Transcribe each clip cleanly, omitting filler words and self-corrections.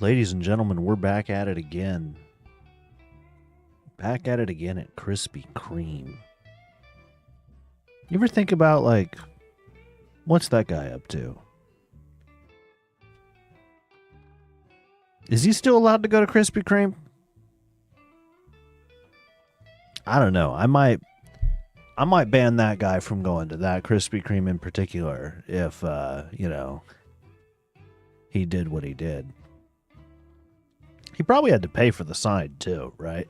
Ladies and gentlemen, we're back at it again. Back at it again at Krispy Kreme. You ever think about, like, what's that guy up to? Is he still allowed to go to Krispy Kreme? I don't know. I might ban that guy from going to that Krispy Kreme in particular if, he did what he did. He probably had to pay for the sign too, right?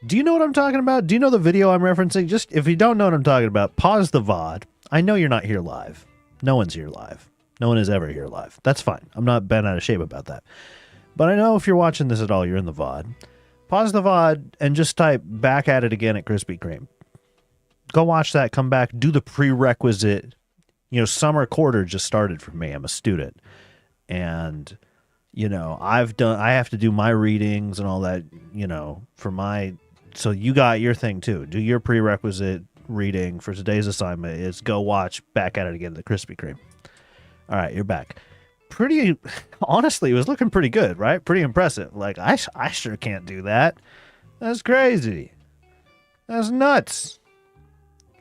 Do you know what I'm talking about? Do you know the video I'm referencing? Just if you don't know what I'm talking about, pause the VOD. I know you're not here live. No one's here live. No one is ever here live. That's fine. I'm not bent out of shape about that. But I know if you're watching this at all, you're in the VOD. Pause the VOD and just type back at it again at Krispy Kreme. Go watch that, come back, do the prerequisite. Summer quarter just started for me. I'm a student. And I have to do my readings and all that, so you got your thing too. Do your prerequisite reading for today's assignment is go watch back at it again, the Krispy Kreme. All right, you're back. Honestly, it was looking pretty good, right? Pretty impressive. Like, I sure can't do that. That's crazy. That's nuts.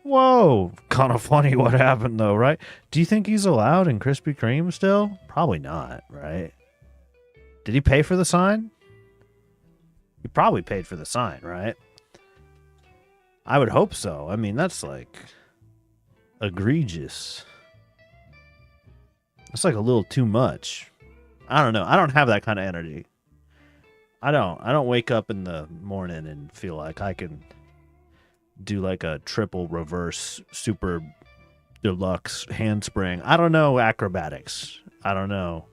Whoa. Kind of funny what happened though, right? Do you think he's allowed in Krispy Kreme still? Probably not, right? Did he pay for the sign? He probably paid for the sign, right? I would hope so. I mean, that's like egregious. That's like a little too much. I don't know. I don't have that kind of energy. I don't wake up in the morning and feel like I can do like a triple reverse super deluxe handspring. I don't know acrobatics. I don't know.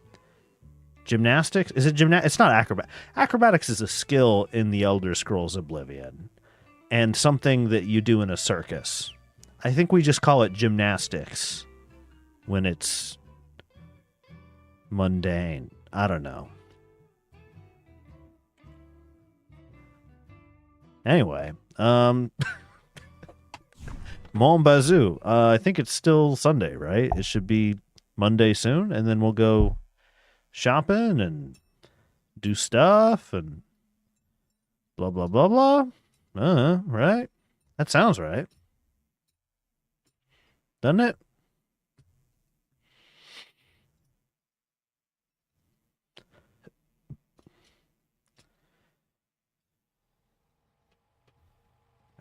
Gymnastics? Is it It's not acrobatics. Acrobatics is a skill in the Elder Scrolls Oblivion and something that you do in a circus. I think we just call it gymnastics when it's mundane. I don't know. Anyway, Mon Bazou. I think it's still Sunday, right? It should be Monday soon, and then we'll go shopping and do stuff and blah blah blah blah. Right? That sounds right. Doesn't it?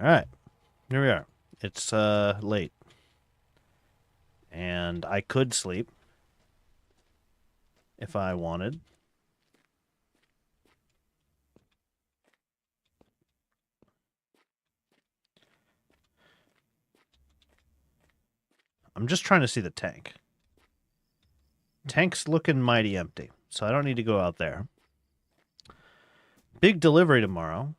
All right. Here we are. It's late. And I could sleep if I wanted. I'm just trying to see the tank. Tank's looking mighty empty, so I don't need to go out there. Big delivery tomorrow.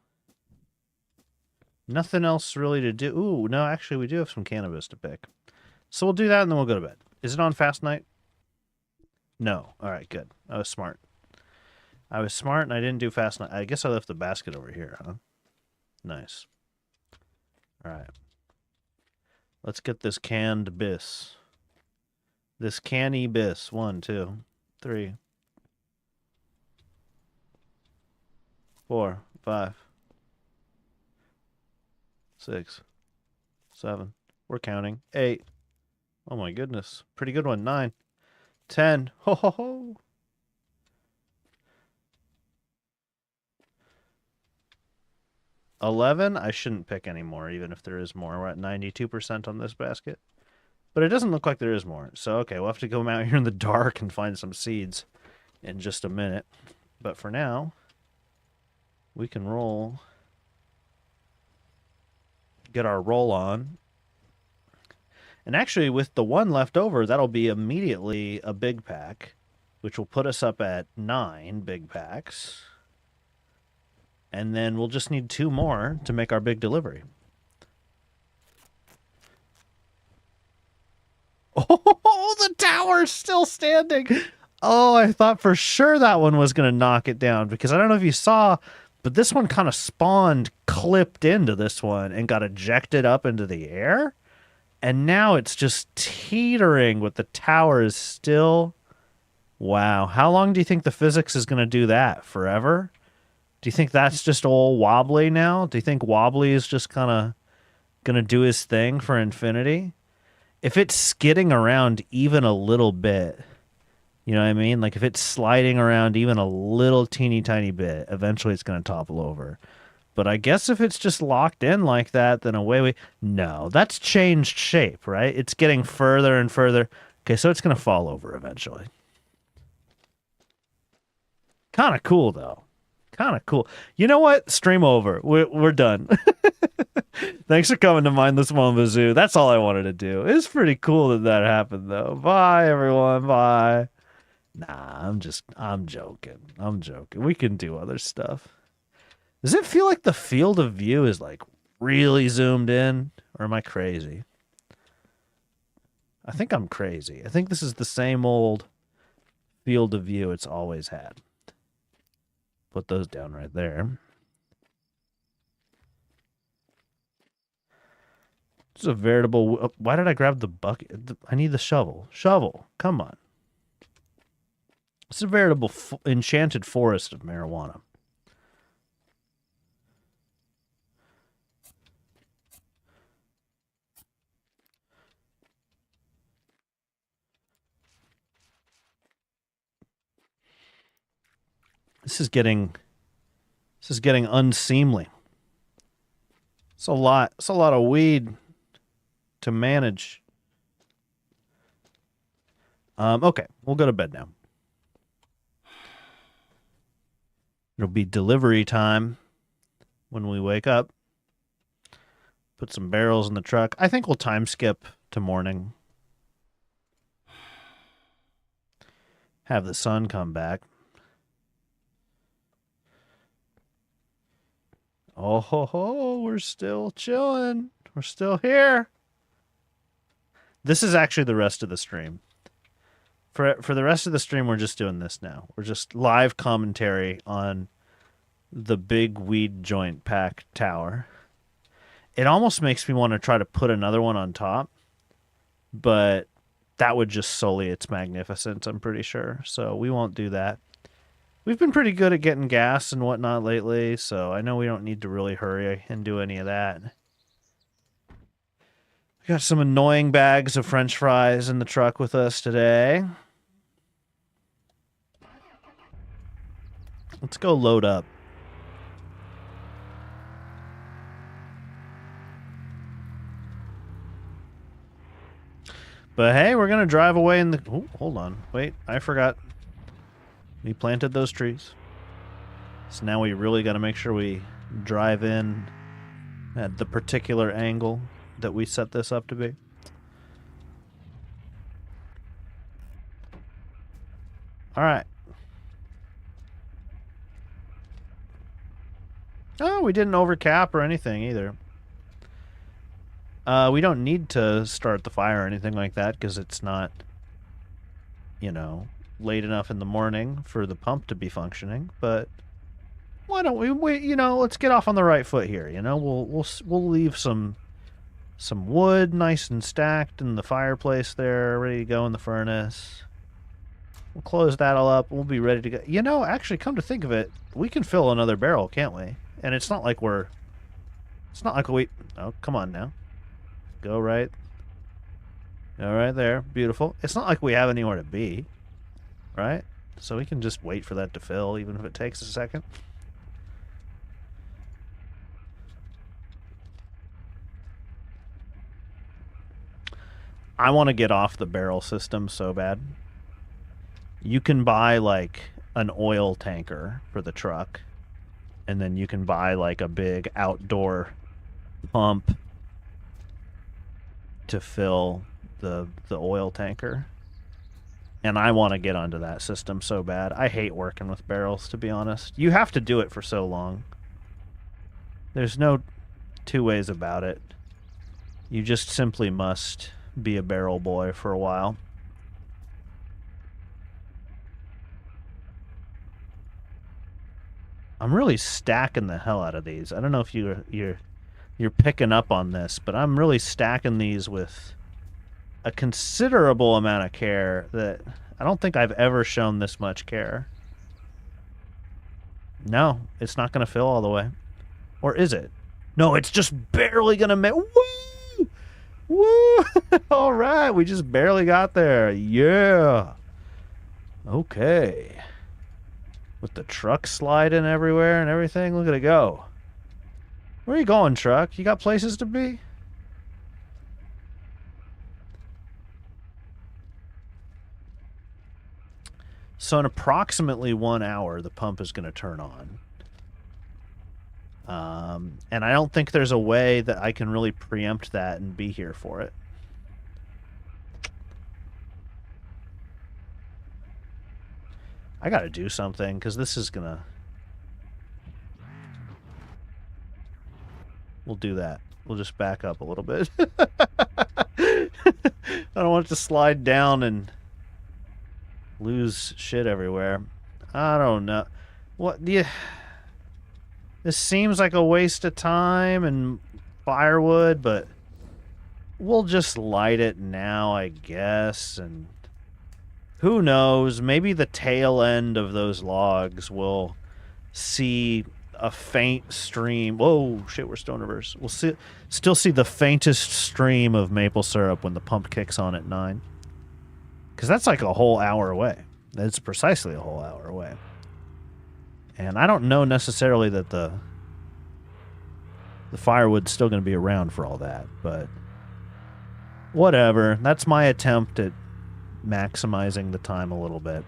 Nothing else really to do. Ooh, no, actually, we do have some cannabis to pick. So we'll do that, and then we'll go to bed. Is it on fast night? No. All right, good. I was smart. I was smart, and I didn't do fast night. I guess I left the basket over here, huh? Nice. All right. Let's get this canned bis. This canny bis. 1, 2, 3, 4, 5, 6, 7. We're counting. 8. Oh my goodness. Pretty good one. 9. 10. Ho ho ho. 11. I shouldn't pick anymore, even if there is more. We're at 92% on this basket. But it doesn't look like there is more. So, okay, we'll have to go out here in the dark and find some seeds in just a minute. But for now, we can roll. Get our roll on. And actually, with the 1 left over, that'll be immediately a big pack, which will put us up at 9 big packs. And then we'll just need 2 more to make our big delivery. Oh, the tower's still standing. Oh, I thought for sure that one was going to knock it down, because I don't know if you saw, but this one kind of spawned, clipped into this one, and got ejected up into the air. And now it's just teetering with the tower is still Wow. How long do you think the physics is going to do that? Forever? Do you think that's just all wobbly now? Do you think wobbly is just kind of going to do his thing for infinity? If it's skidding around even a little bit, you know what I mean? Like if it's sliding around even a little teeny tiny bit, eventually it's going to topple over. But I guess if it's just locked in like that, then away we... No, that's changed shape, right? It's getting further and further. Okay, so it's going to fall over eventually. Kind of cool, though. Kind of cool. You know what? Stream over. We're done. Thanks for coming to Mindless one, Bazou. That's all I wanted to do. It's pretty cool that that happened, though. Bye, everyone. Bye. Nah, I'm joking. I'm joking. We can do other stuff. Does it feel like the field of view is like really zoomed in? Or am I crazy? I think I'm crazy. I think this is the same old field of view it's always had. Put those down right there. This is a veritable... Why did I grab the bucket? I need the shovel. Shovel. Come on. It's a veritable enchanted forest of marijuana. This is getting unseemly. It's a lot. It's a lot of weed to manage. Okay, we'll go to bed now. It'll be delivery time when we wake up. Put some barrels in the truck. I think we'll time skip to morning. Have the sun come back. Oh ho ho, we're still chilling. We're still here. This is actually the rest of the stream. For the rest of the stream, we're just doing this now. We're just live commentary on the big weed joint pack tower. It almost makes me want to try to put another one on top, but that would just sully its magnificence, I'm pretty sure. So we won't do that. We've been pretty good at getting gas and whatnot lately, so I know we don't need to really hurry and do any of that. We got some annoying bags of French fries in the truck with us today. Let's go load up. But hey, we're going to drive away in the... Oh, hold on. Wait, I forgot. We planted those trees. So now we really got to make sure we drive in at the particular angle that we set this up to be. All right. Oh, we didn't overcap or anything either. We don't need to start the fire or anything like that because it's not, you know, late enough in the morning for the pump to be functioning. But why don't we you know, let's get off on the right foot here. You know, we'll leave some wood nice and stacked in the fireplace there, ready to go in the furnace. We'll close that all up. We'll be ready to go. You know, actually, come to think of it, we can fill another barrel, can't we? And it's not like we're... It's not like we... Oh, come on now. Go right. Go right there. Beautiful. It's not like we have anywhere to be. Right? So we can just wait for that to fill, even if it takes a second. I want to get off the barrel system so bad. You can buy, like, an oil tanker for the truck. And then you can buy, like, a big outdoor pump to fill the oil tanker. And I want to get onto that system so bad. I hate working with barrels, to be honest. You have to do it for so long. There's no two ways about it. You just simply must be a barrel boy for a while. I'm really stacking the hell out of these. I don't know if you're picking up on this, but I'm really stacking these with a considerable amount of care that I don't think I've ever shown this much care. No, it's not going to fill all the way. Or is it? No, it's just barely going to make... Woo! Woo! All right, we just barely got there. Yeah. Okay. With the truck sliding everywhere and everything, look at it go. Where are you going, truck? You got places to be? So in approximately 1 hour, the pump is going to turn on. And I don't think there's a way that I can really preempt that and be here for it. I got to do something, because this is going to... We'll do that. We'll just back up a little bit. I don't want it to slide down and lose shit everywhere. I don't know. What do you... This seems like a waste of time and firewood, but we'll just light it now, I guess, and who knows, maybe the tail end of those logs will see a faint stream. Whoa, shit, we're still in reverse. We'll still see the faintest stream of maple syrup when the pump kicks on at 9. Because that's like a whole hour away. That's precisely a whole hour away. And I don't know necessarily that the firewood's still going to be around for all that, but whatever. That's my attempt at maximizing the time a little bit.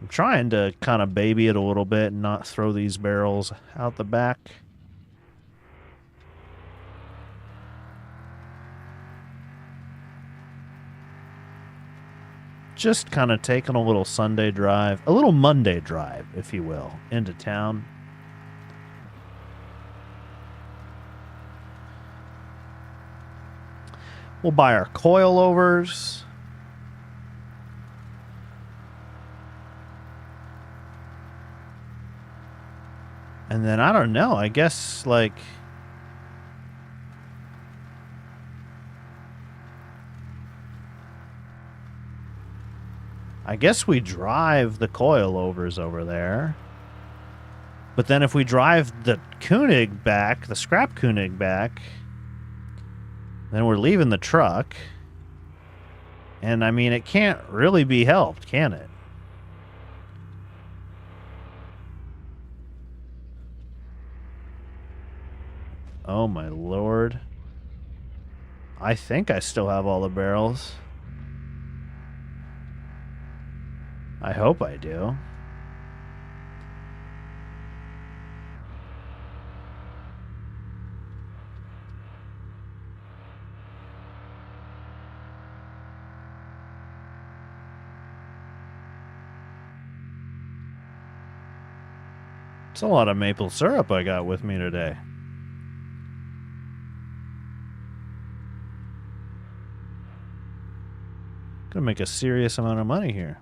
I'm trying to kind of baby it a little bit and not throw these barrels out the back. Just kind of taking a little Sunday drive, a little Monday drive, if you will, into town. We'll buy our coilovers. And then, I don't know, I guess, like... I guess we drive the coilovers over there. But then if we drive the Koenig back, the scrap Koenig back, then we're leaving the truck. And, I mean, it can't really be helped, can it? Oh, my lord. I think I still have all the barrels. I hope I do. It's a lot of maple syrup I got with me today. Gonna make a serious amount of money here.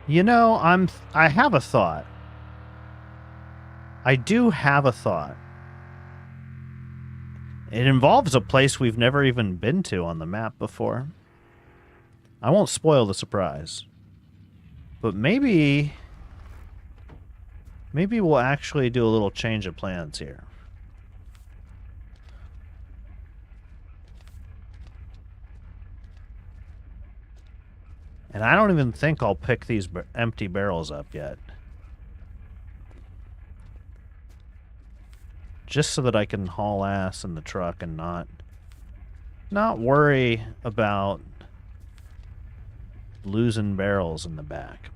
You know, I have a thought. I do have a thought. It involves a place we've never even been to on the map before. I won't spoil the surprise. But maybe we'll actually do a little change of plans here. And I don't even think I'll pick these empty barrels up yet. Just so that I can haul ass in the truck and not worry about losing barrels in the back.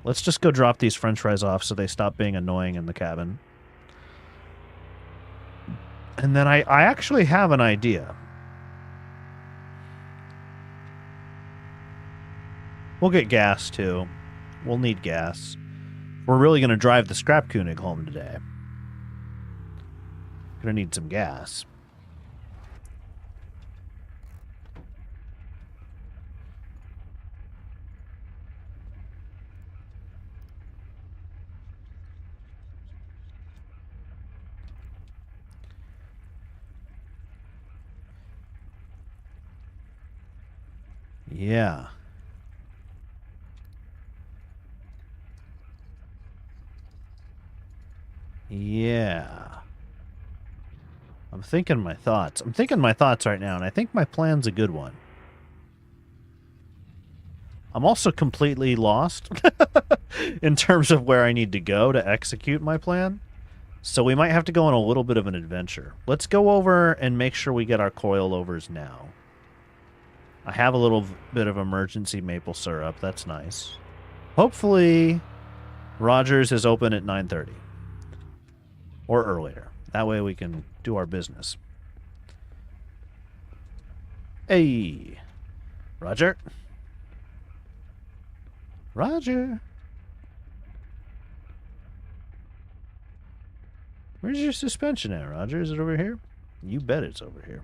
Let's just go drop these french fries off so they stop being annoying in the cabin. And then I actually have an idea. We'll get gas, too. We'll need gas. We're really going to drive the scrap Koenig home today. Gonna need some gas. Yeah. Yeah. I'm thinking my thoughts. I'm thinking my thoughts right now, and I think my plan's a good one. I'm also completely lost in terms of where I need to go to execute my plan. So we might have to go on a little bit of an adventure. Let's go over and make sure we get our coilovers now. I have a little bit of emergency maple syrup. That's nice. Hopefully, Rogers is open at 9:30 or earlier. That way we can do our business. Hey, Roger. Roger. Where's your suspension at, Roger? Is it over here? You bet it's over here.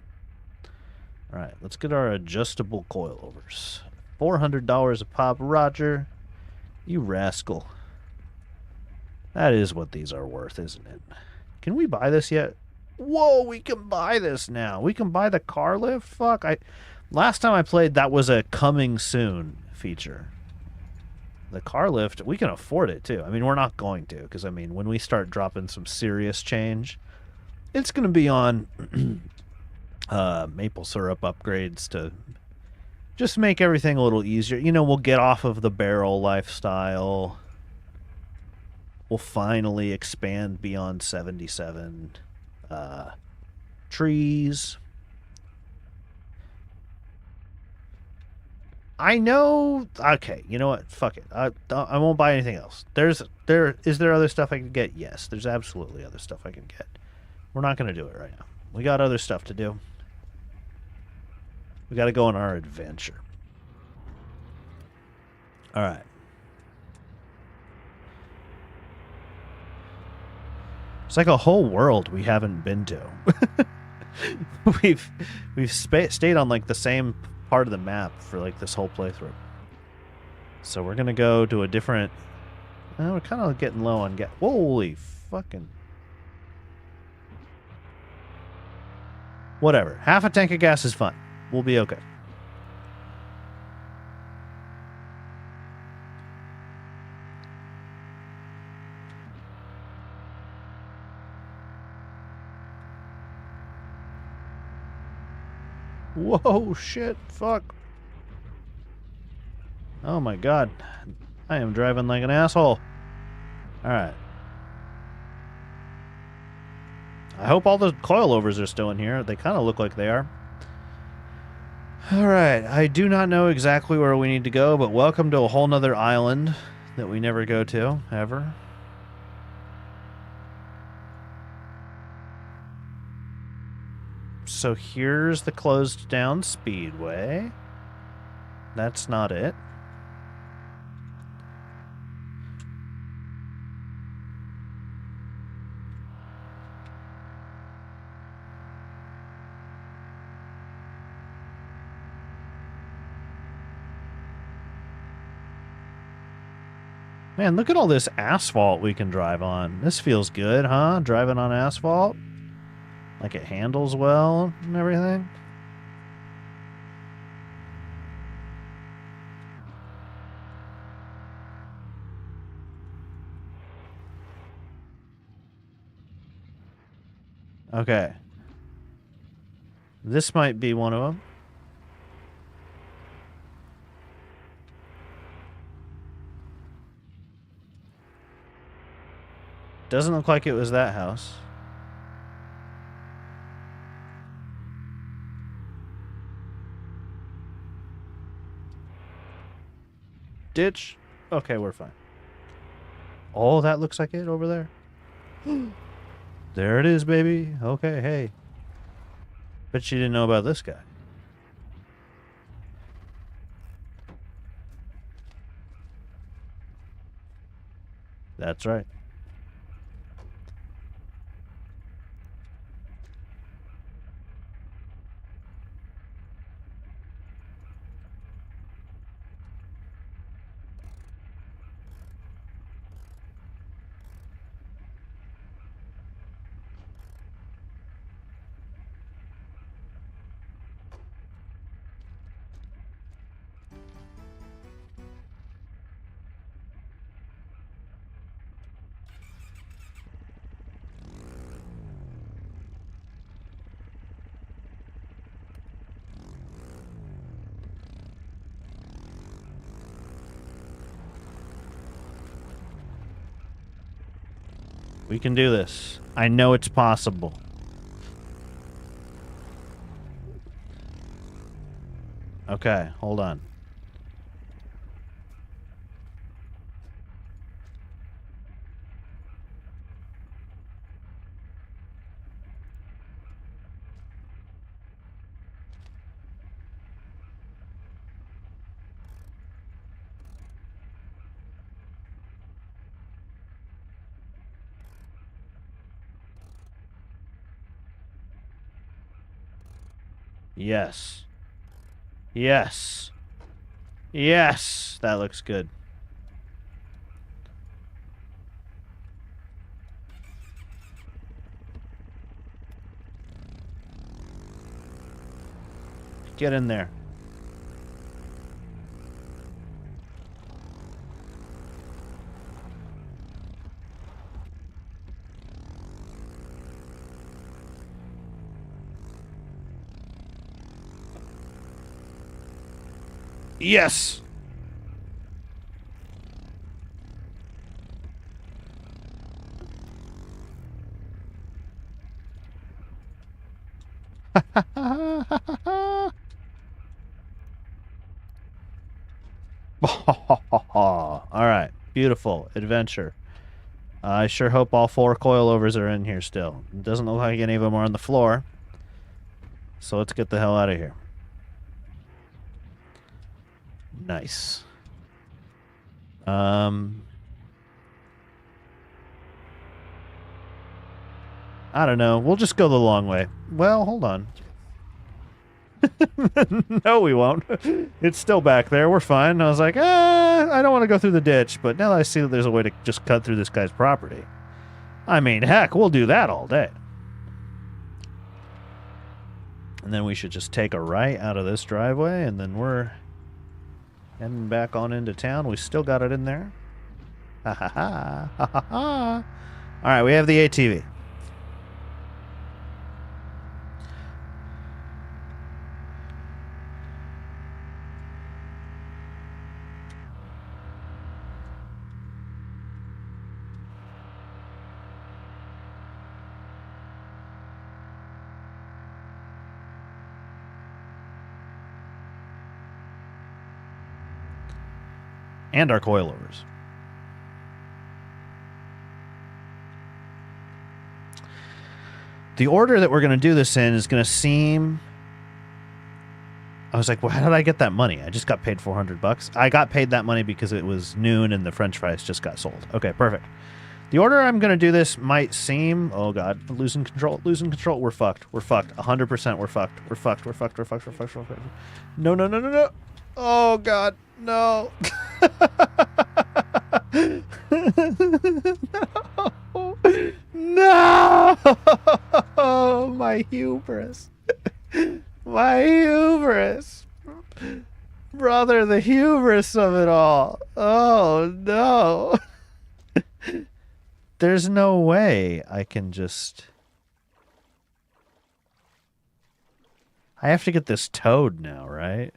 All right, let's get our adjustable coilovers. $400 a pop, Roger. You rascal. That is what these are worth, isn't it? Can we buy this yet? Whoa, we can buy this now. We can buy the car lift? Fuck, last time I played, that was a coming soon feature. The car lift, we can afford it, too. I mean, we're not going to, because, I mean, when we start dropping some serious change, it's going to be on maple syrup upgrades to just make everything a little easier. You know, we'll get off of the barrel lifestyle. We'll finally expand beyond 77 trees. I know. Okay, you know what? Fuck it. I won't buy anything else. Is there other stuff I can get? Yes, there's absolutely other stuff I can get. We're not going to do it right now. We got other stuff to do. We got to go on our adventure. All right. It's like a whole world we haven't been to. we've stayed on like the same part of the map for like this whole playthrough. So we're gonna go to a different. We're kind of getting low on gas. Holy fucking. Whatever. Half a tank of gas is fine. We'll be okay. Whoa, shit, fuck. Oh my god. I am driving like an asshole. Alright. I hope all the coilovers are still in here. They kind of look like they are. Alright, I do not know exactly where we need to go, but welcome to a whole nother island that we never go to, ever. So here's the closed down speedway. That's not it. Man, look at all this asphalt we can drive on. This feels good, huh? Driving on asphalt. Like it handles well and everything. Okay. This might be one of them. Doesn't look like it was that house. Ditch. Okay, we're fine. Oh, that looks like it over there. There it is, baby. Okay, hey. Bet you didn't know about this guy. That's right. We can do this. I know it's possible. Okay, hold on. Yes. Yes. Yes. That looks good. Get in there. Yes. All right. Beautiful adventure. I sure hope all 4 coilovers are in here still. It doesn't look like any of them are on the floor. So let's get the hell out of here. Nice. I don't know. We'll just go the long way. Well, hold on. No, we won't. It's still back there. We're fine. I was like, I don't want to go through the ditch. But now that I see that there's a way to just cut through this guy's property. I mean, heck, we'll do that all day. And then we should just take a right out of this driveway, and then we're heading back on into town. We still got it in there. Ha ha ha. Ha ha ha. All right, we have the ATV. And our coilovers. The order that we're going to do this in is going to seem... I was like, well, how did I get that money? I just got paid $400. I got paid that money because it was noon and the French fries just got sold. Okay, perfect. The order I'm going to do this might seem... Oh, God. Losing control. Losing control. We're fucked. We're fucked. 100% we're fucked. We're fucked. We're fucked. We're fucked. We're fucked. We're fucked. No, no, no, no, no. Oh, God. No. No. No. My hubris. My hubris. Brother, the hubris of it all. Oh, no. There's no way I can just... I have to get this towed now, right?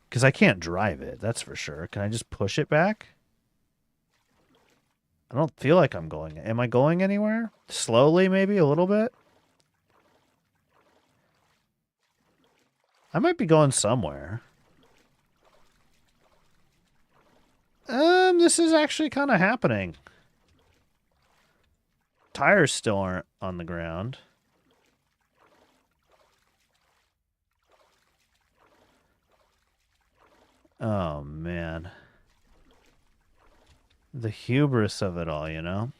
Because I can't drive it, that's for sure. Can I just push it back? I don't feel like I'm going... Am I going anywhere? Slowly, maybe? A little bit? I might be going somewhere. This is actually kind of happening. Tires still aren't on the ground. Oh, man. The hubris of it all, you know?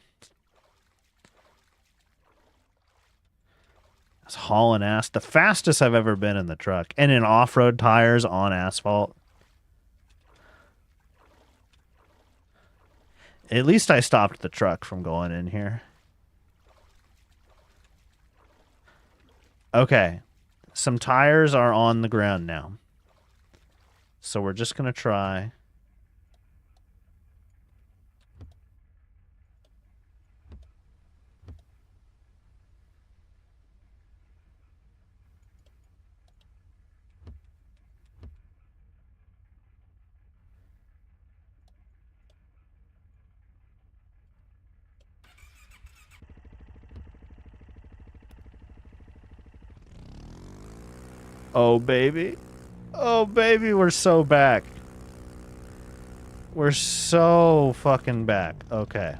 It's hauling ass. The fastest I've ever been in the truck. And in off-road tires on asphalt. At least I stopped the truck from going in here. Okay. Some tires are on the ground now. So we're just going to try. Oh, baby. Oh, baby, we're so back. We're so fucking back. Okay.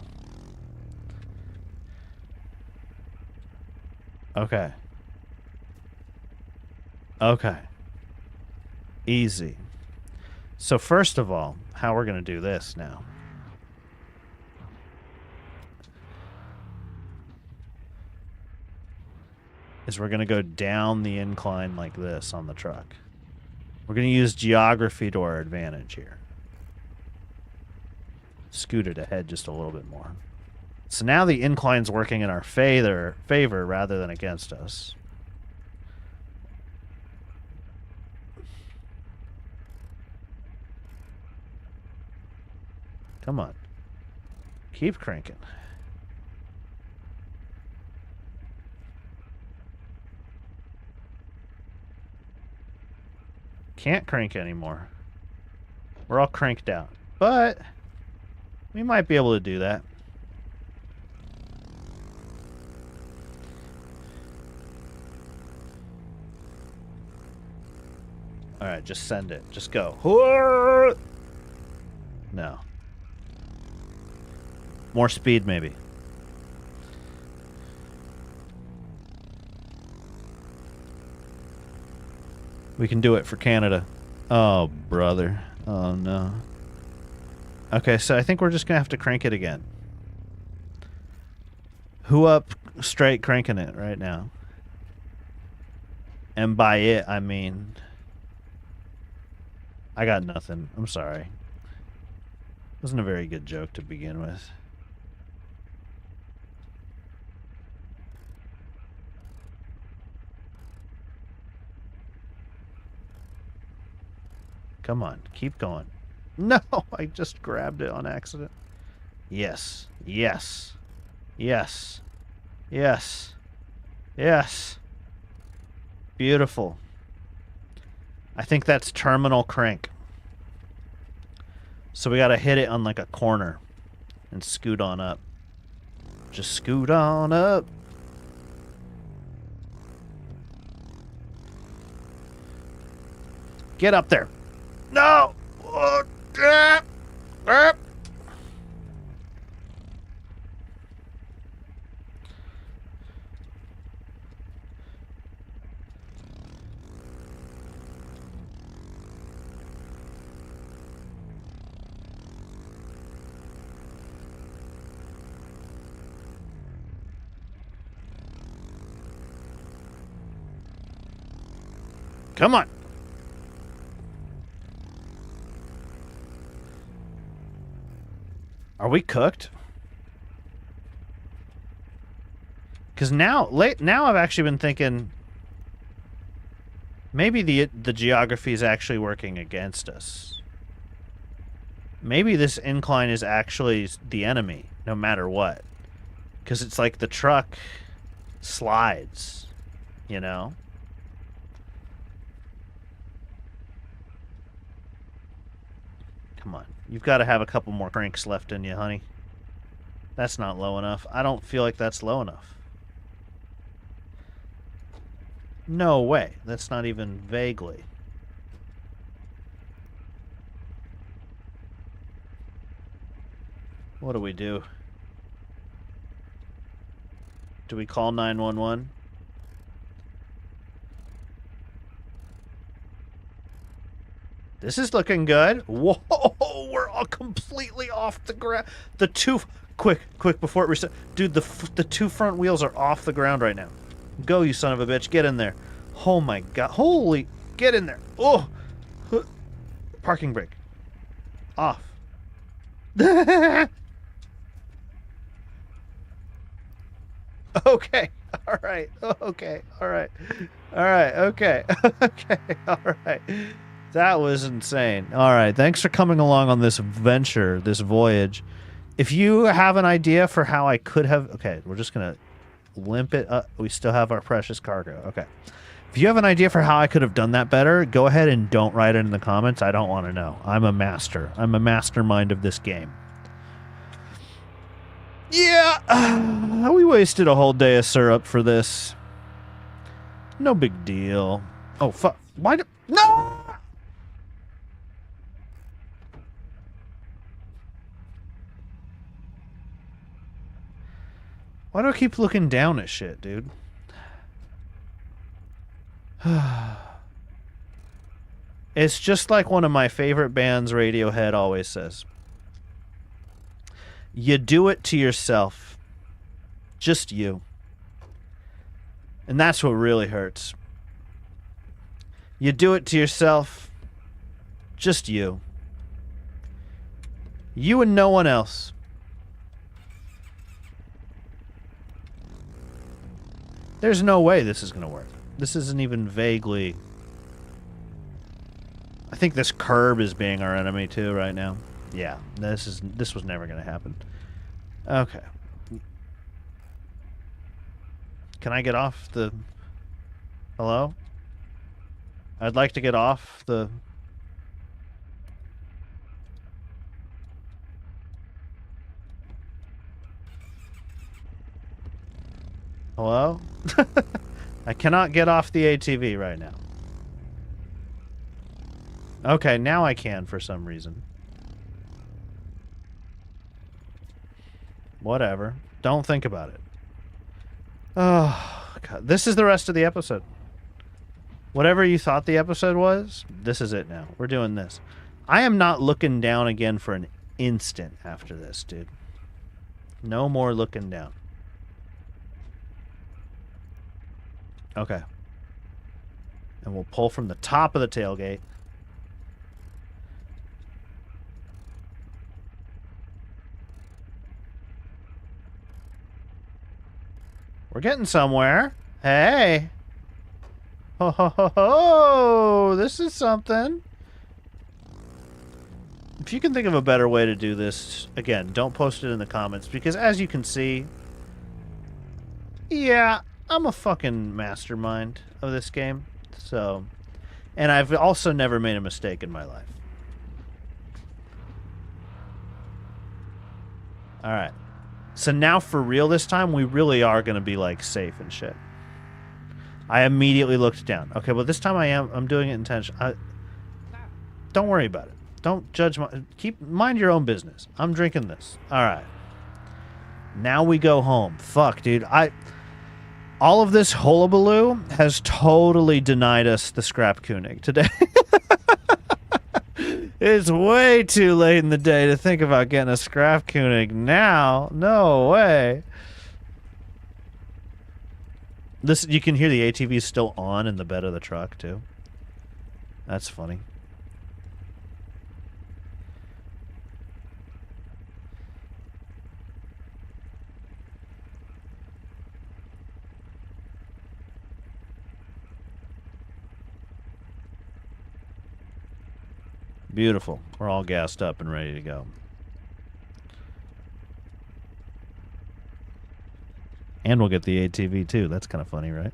Okay. Okay. Easy. So first of all, how we're going to do this now. Is we're going to go down the incline like this on the truck. We're going to use geography to our advantage here. Scoot it ahead just a little bit more. So now the incline's working in our favor rather than against us. Come on. Keep cranking. Can't crank anymore. We're all cranked out. But we might be able to do that. Alright, just send it. Just go. No. More speed, maybe. We can do it for Canada. Oh, brother. Oh, no. Okay, so I think we're just going to have to crank it again. Who up straight cranking it right now? And by it, I mean... I got nothing. I'm sorry. Wasn't a very good joke to begin with. Come on, keep going. No, I just grabbed it on accident. Yes, yes, yes, yes, yes. Beautiful. I think that's terminal crank. So we gotta hit it on like a corner and scoot on up. Just scoot on up. Get up there. No! Come on. Are we cooked? Because now I've actually been thinking maybe the geography is actually working against us. Maybe this incline is actually the enemy, no matter what. Because it's like the truck slides, you know? Come on. You've got to have a couple more cranks left in you, honey. That's not low enough. I don't feel like that's low enough. No way. That's not even vaguely. What do we do? Do we call 911? This is looking good. Whoa, we're all completely off the ground. Quick, before it resets. Dude, the two front wheels are off the ground right now. Go, you son of a bitch. Get in there. Oh, my God. Holy, get in there. Oh, parking brake. Off. Okay. All right. Okay. All right. All right. Okay. Okay. All right. That was insane. All right. Thanks for coming along on this venture, this voyage. If you have an idea for how I could have... Okay, we're just going to limp it up. We still have our precious cargo. Okay. If you have an idea for how I could have done that better, go ahead and don't write it in the comments. I don't want to know. I'm a master. I'm a mastermind of this game. Yeah. We wasted a whole day of syrup for this. No big deal. Oh, fuck. Why do... No! Why do I keep looking down at shit, dude? It's just like one of my favorite bands, Radiohead, always says. You do it to yourself. Just you. And that's what really hurts. You do it to yourself. Just you. You and no one else. There's no way this is going to work. This isn't even vaguely... I think this curb is being our enemy too right now. Yeah, this was never going to happen. Okay. Can I get off the... Hello? I'd like to get off the... Hello? I cannot get off the ATV right now. Okay, now I can for some reason. Whatever. Don't think about it. Oh, God. This is the rest of the episode. Whatever you thought the episode was, this is it now. We're doing this. I am not looking down again for an instant after this, dude. No more looking down. Okay. And we'll pull from the top of the tailgate. We're getting somewhere. Hey. Ho, ho, ho, ho. This is something. If you can think of a better way to do this, again, don't post it in the comments, because as you can see, yeah, I'm a fucking mastermind of this game. So, and I've also never made a mistake in my life. Alright. So now for real this time, we really are going to be like safe and shit. I immediately looked down. Okay, well this time I'm doing it intentionally. Don't worry about it. Don't judge my... Mind your own business. I'm drinking this. Alright. Now we go home. Fuck, dude. All of this hullabaloo has totally denied us the scrap Koenig today. It's way too late in the day to think about getting a scrap Koenig now. No way. This, you can hear the ATV still on in the bed of the truck, too. That's funny. Beautiful. We're all gassed up and ready to go. And we'll get the ATV too. That's kind of funny, right?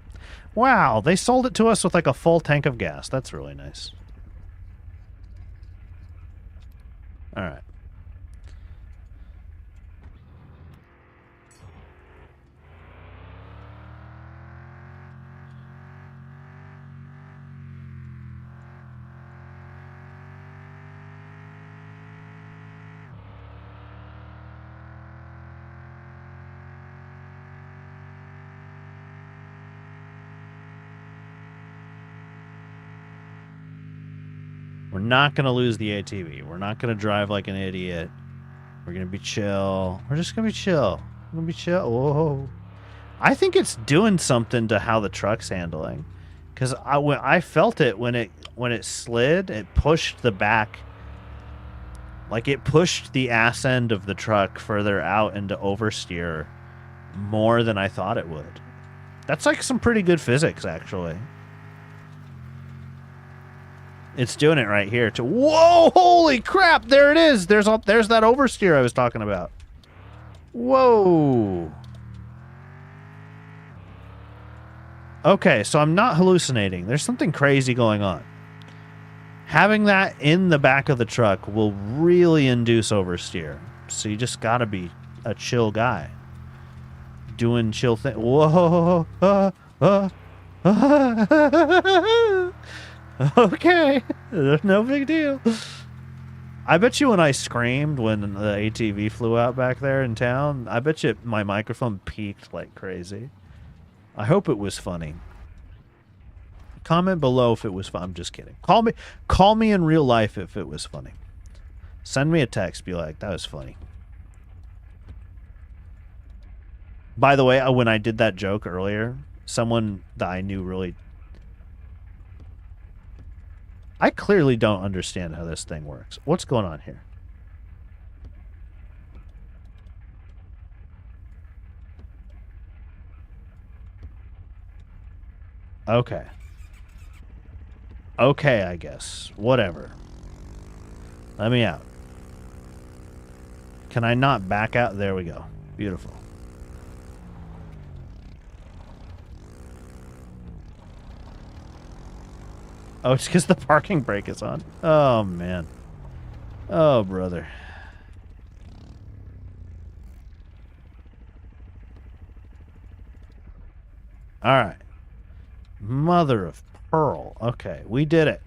Wow, they sold it to us with like a full tank of gas. That's really nice. All right. We're not going to lose the ATV. We're not going to drive like an idiot. We're going to be chill. We're just going to be chill. We're going to be chill. Whoa. I think it's doing something to how the truck's handling. Because I felt it when it slid, it pushed the back. Like it pushed the ass end of the truck further out into oversteer more than I thought it would. That's like some pretty good physics, actually. It's doing it right here. Whoa! Holy crap! There it is. There's that oversteer I was talking about. Whoa! Okay, so I'm not hallucinating. There's something crazy going on. Having that in the back of the truck will really induce oversteer. So you just gotta be a chill guy. Doing chill things. Whoa! Okay, no big deal. I bet you when I screamed when the ATV flew out back there in town, I bet you my microphone peaked like crazy. I hope it was funny. Comment below if it was fun. I'm just kidding. Call me in real life if it was funny. Send me a text. Be like, that was funny. By the way, when I did that joke earlier, someone that I knew really... I clearly don't understand how this thing works. What's going on here? Okay. Okay, I guess. Whatever. Let me out. Can I not back out? There we go. Beautiful. Oh, it's because the parking brake is on. Oh, man. Oh, brother. All right. Mother of pearl. Okay, we did it.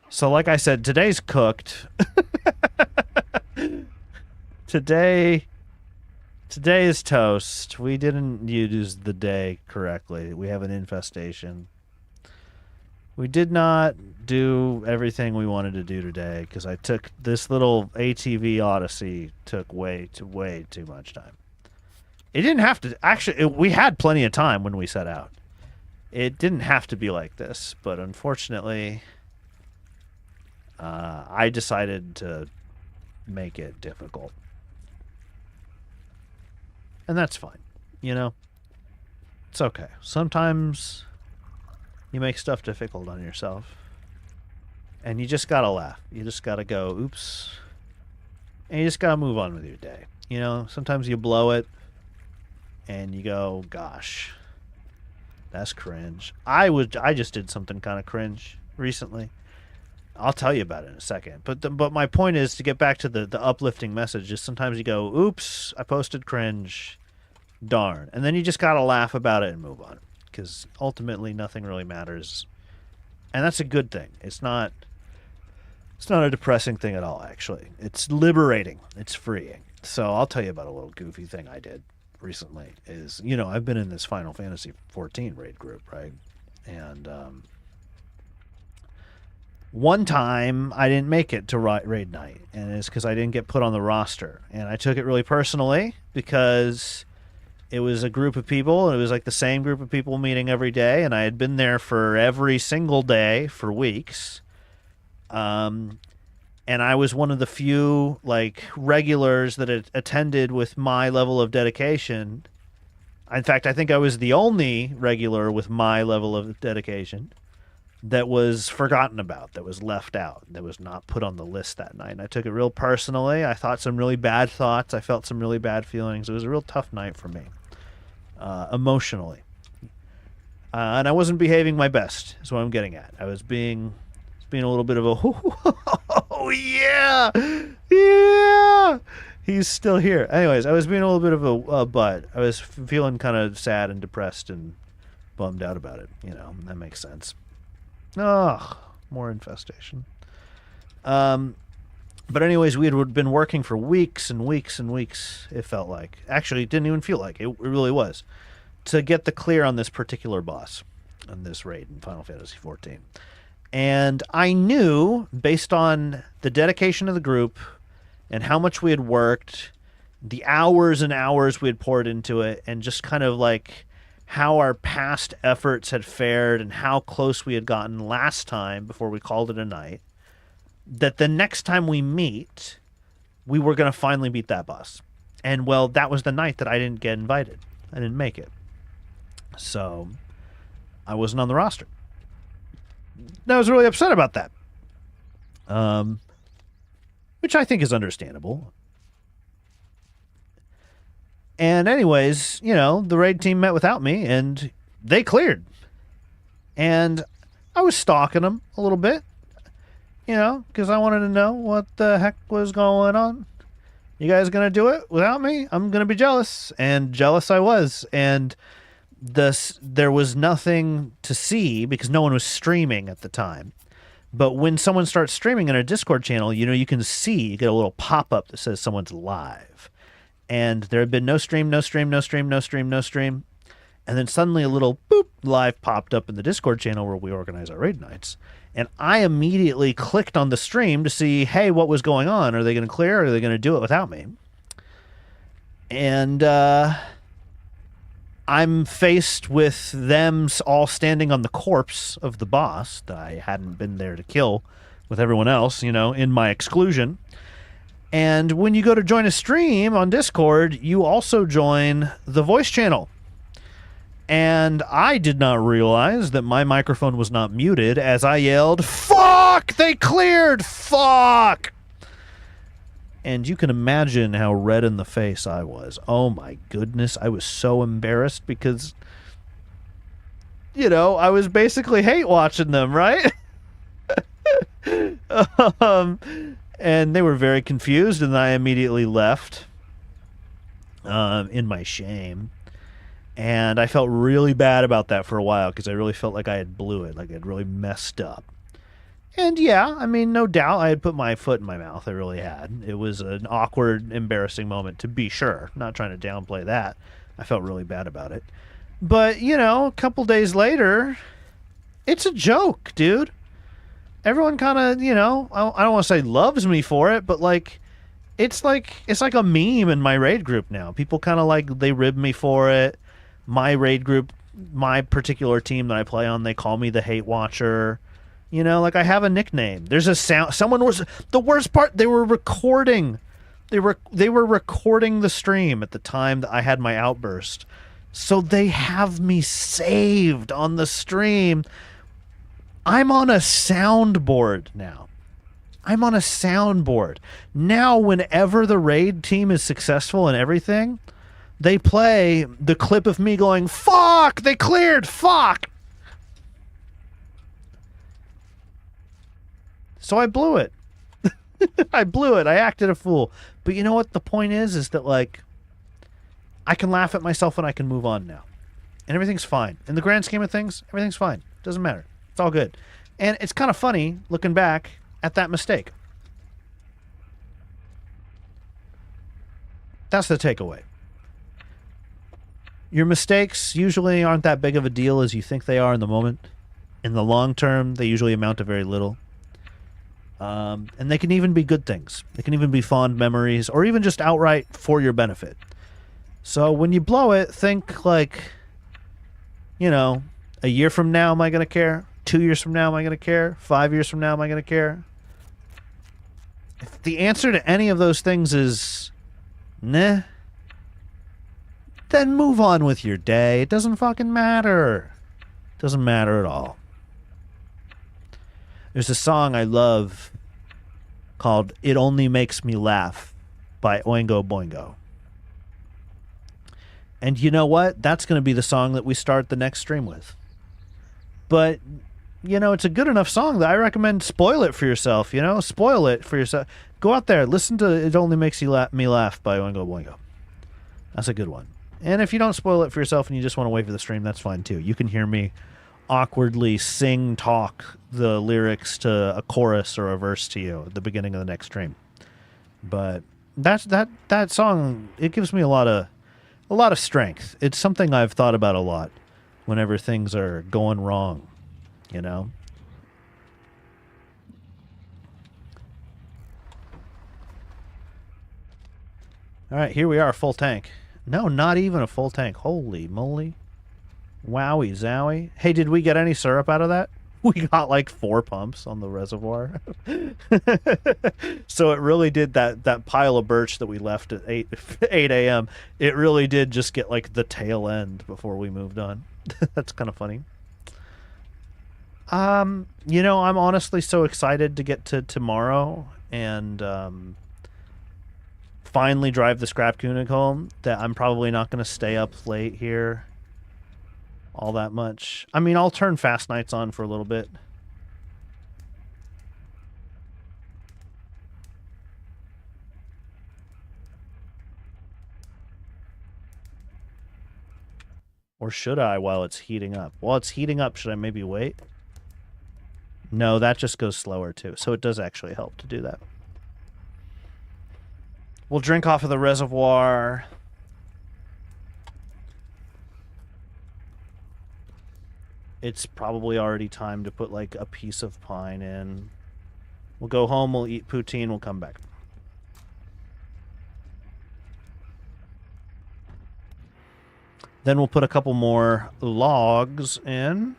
So, like I said, today's cooked. Today is toast. We didn't use the day correctly. We have an infestation. We did not do everything we wanted to do today because I took this little ATV odyssey took way too much time. It didn't have to. Actually, we had plenty of time when we set out. It didn't have to be like this, but unfortunately, I decided to make it difficult. And that's fine. You know? It's okay. Sometimes you make stuff difficult on yourself. And you just gotta laugh. You just gotta go, oops. And you just gotta move on with your day. You know, sometimes you blow it. And you go, gosh. That's cringe. I just did something kind of cringe recently. I'll tell you about it in a second. But my point is to get back to the uplifting message is sometimes you go, oops, I posted cringe. Darn. And then you just got to laugh about it and move on. Because ultimately nothing really matters. And that's a good thing. It's not a depressing thing at all, actually. It's liberating. It's freeing. So I'll tell you about a little goofy thing I did recently is, you know, I've been in this Final Fantasy 14 raid group, right? And one time I didn't make it to raid night, and it's because I didn't get put on the roster. And I took it really personally because it was a group of people, and it was like the same group of people meeting every day, and I had been there for every single day for weeks. And I was one of the few like regulars that had attended with my level of dedication. In fact, I think I was the only regular with my level of dedication that was forgotten about, that was left out, that was not put on the list that night. And I took it real personally. I thought some really bad thoughts. I felt some really bad feelings. It was a real tough night for me, emotionally. And I wasn't behaving my best, is what I'm getting at. I was being a little bit of a, oh, yeah, yeah. He's still here. Anyways, I was being a little bit of a butt. I was feeling kind of sad and depressed and bummed out about it. You know, that makes sense. Ugh, more infestation. But anyways, we had been working for weeks and weeks and weeks, it felt like. Actually, it didn't even feel like it. It really was. To get the clear on this particular boss on this raid in Final Fantasy XIV. And I knew, based on the dedication of the group and how much we had worked, the hours and hours we had poured into it, and just kind of like how our past efforts had fared and how close we had gotten last time before we called it a night, that the next time we meet, we were going to finally beat that boss. And, well, that was the night that I didn't get invited. I didn't make it. So I wasn't on the roster. I was really upset about that. Which I think is understandable. And anyways, you know, the raid team met without me, and they cleared. And I was stalking them a little bit, you know, because I wanted to know what the heck was going on. You guys gonna do it without me? I'm gonna be jealous. And jealous I was. And there was nothing to see because no one was streaming at the time. But when someone starts streaming in a Discord channel, you know, you can see, you get a little pop-up that says someone's live. And there had been no stream, no stream, no stream, no stream, no stream. And then suddenly a little boop live popped up in the Discord channel where we organize our raid nights. And I immediately clicked on the stream to see, hey, what was going on? Are they going to clear or are they going to do it without me? And I'm faced with them all standing on the corpse of the boss that I hadn't been there to kill with everyone else, you know, in my exclusion. And when you go to join a stream on Discord, you also join the voice channel. And I did not realize that my microphone was not muted as I yelled, "Fuck! They cleared! Fuck!" And you can imagine how red in the face I was. Oh my goodness, I was so embarrassed because, you know, I was basically hate watching them, right? And they were very confused, and I immediately left in my shame. And I felt really bad about that for a while because I really felt like I had blew it, like I had really messed up. And yeah, I mean, no doubt I had put my foot in my mouth. I really had. It was an awkward, embarrassing moment, to be sure. Not trying to downplay that. I felt really bad about it. But, you know, a couple days later, it's a joke, dude. Everyone kind of, you know, I don't want to say loves me for it, but it's like a meme in my raid group now. People kind of like, they rib me for it. My raid group, my particular team that I play on, they call me the Hate Watcher. You know, like I have a nickname. There's a sound. Someone was, the worst part, they were recording. They were recording the stream at the time that I had my outburst. So they have me saved on the stream. I'm on a soundboard now. I'm on a soundboard. Now whenever the raid team is successful and everything, they play the clip of me going, "Fuck, they cleared, fuck." So I blew it. I blew it. I acted a fool. But you know what the point is that, like, I can laugh at myself and I can move on now. And everything's fine. In the grand scheme of things, everything's fine. Doesn't matter. It's all good. And it's kind of funny looking back at that mistake. That's the takeaway. Your mistakes usually aren't that big of a deal as you think they are in the moment. In the long term, they usually amount to very little. And they can even be good things. They can even be fond memories or even just outright for your benefit. So when you blow it, think like, you know, a year from now, am I going to care? 2 years from now, am I going to care? 5 years from now, am I going to care? If the answer to any of those things is nah, then move on with your day. It doesn't fucking matter. It doesn't matter at all. There's a song I love called "It Only Makes Me Laugh" by Oingo Boingo. And you know what? That's going to be the song that we start the next stream with. But, you know, it's a good enough song that I recommend spoil it for yourself, you know? Spoil it for yourself. Go out there, listen to "It Only Makes Me Laugh" by Oingo Boingo. That's a good one. And if you don't spoil it for yourself and you just want to wait for the stream, that's fine too. You can hear me awkwardly talk the lyrics to a chorus or a verse to you at the beginning of the next stream. But that song, it gives me a lot of strength. It's something I've thought about a lot whenever things are going wrong, you know? All right, here we are, full tank. No, not even a full tank. Holy moly. Wowie zowie. Hey, did we get any syrup out of that? We got like 4 pumps on the reservoir. So it really did, that pile of birch that we left at 8 a.m. It really did just get like the tail end before we moved on. That's kind of funny. You know, I'm honestly so excited to get to tomorrow and finally drive the scrap Koenig home that I'm probably not going to stay up late here all that much. I mean, I'll turn fast nights on for a little bit. Or should I while it's heating up? While it's heating up, should I maybe wait? No, that just goes slower too. So it does actually help to do that. We'll drink off of the reservoir. It's probably already time to put like a piece of pine in. We'll go home, we'll eat poutine, we'll come back. Then we'll put a couple more logs in.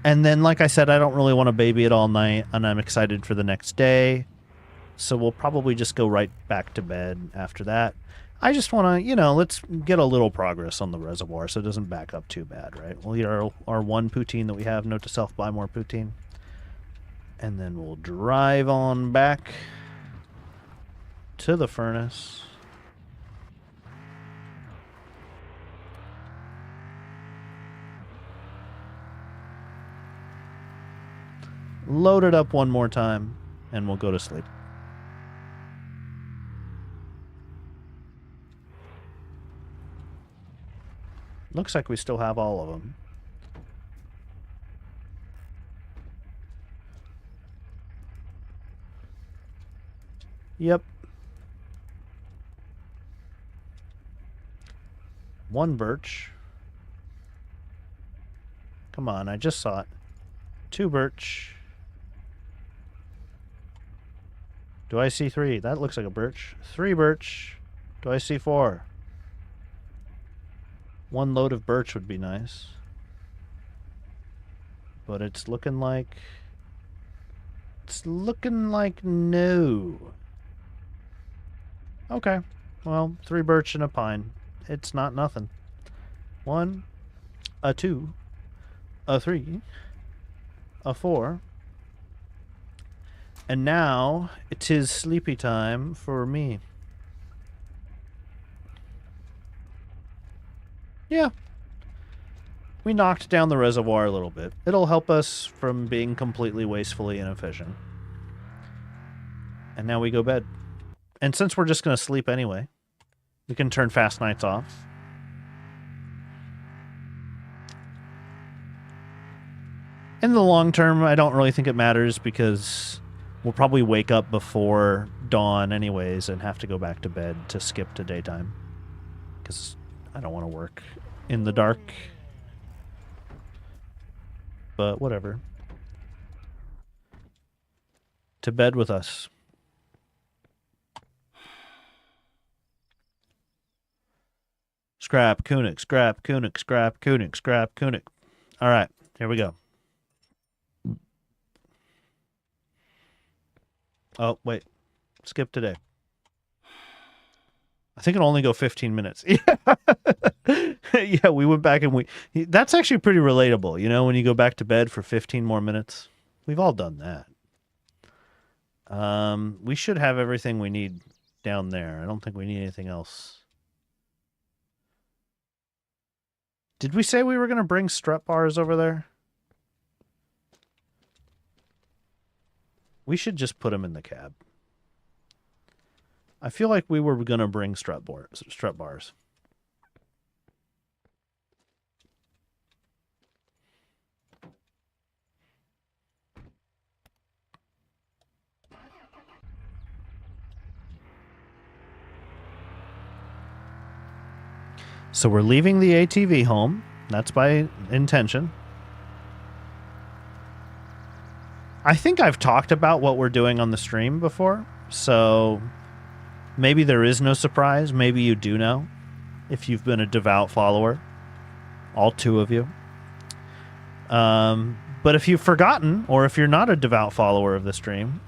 And then, like I said, I don't really want to baby it all night, and I'm excited for the next day. So we'll probably just go right back to bed after that. I just want to, you know, let's get a little progress on the reservoir so it doesn't back up too bad, right? We'll eat our one poutine that we have. Note to self, buy more poutine. And then we'll drive on back to the furnace. Load it up one more time, and we'll go to sleep. Looks like we still have all of them. Yep. One birch. Come on, I just saw it. 2 birch. Do I see 3? That looks like a birch. 3 birch. Do I see 4? 1 load of birch would be nice. But it's looking like... It's looking like no. Okay. Well, 3 birch and a pine. It's not nothing. 1, a 2, a 3, a 4. And now it is sleepy time for me. Yeah. We knocked down the reservoir a little bit. It'll help us from being completely wastefully inefficient. And now we go bed. And since we're just going to sleep anyway, we can turn fast nights off. In the long term, I don't really think it matters because we'll probably wake up before dawn anyways and have to go back to bed to skip to daytime. Because I don't want to work in the dark. But whatever. To bed with us. Scrap, Kunix, scrap, Kunix, scrap, Kunix, scrap, Kunix. All right, here we go. Oh, wait. Skip today. I think it'll only go 15 minutes. Yeah. Yeah, we went back and that's actually pretty relatable, you know, when you go back to bed for 15 more minutes. We've all done that. We should have everything we need down there. I don't think we need anything else. Did we say we were going to bring strut bars over there? We should just put them in the cab. I feel like we were going to bring strut bars. So we're leaving the ATV home. That's by intention. I think I've talked about what we're doing on the stream before, so maybe there is no surprise. Maybe you do know, if you've been a devout follower. All 2 of you. But if you've forgotten, or if you're not a devout follower of the stream,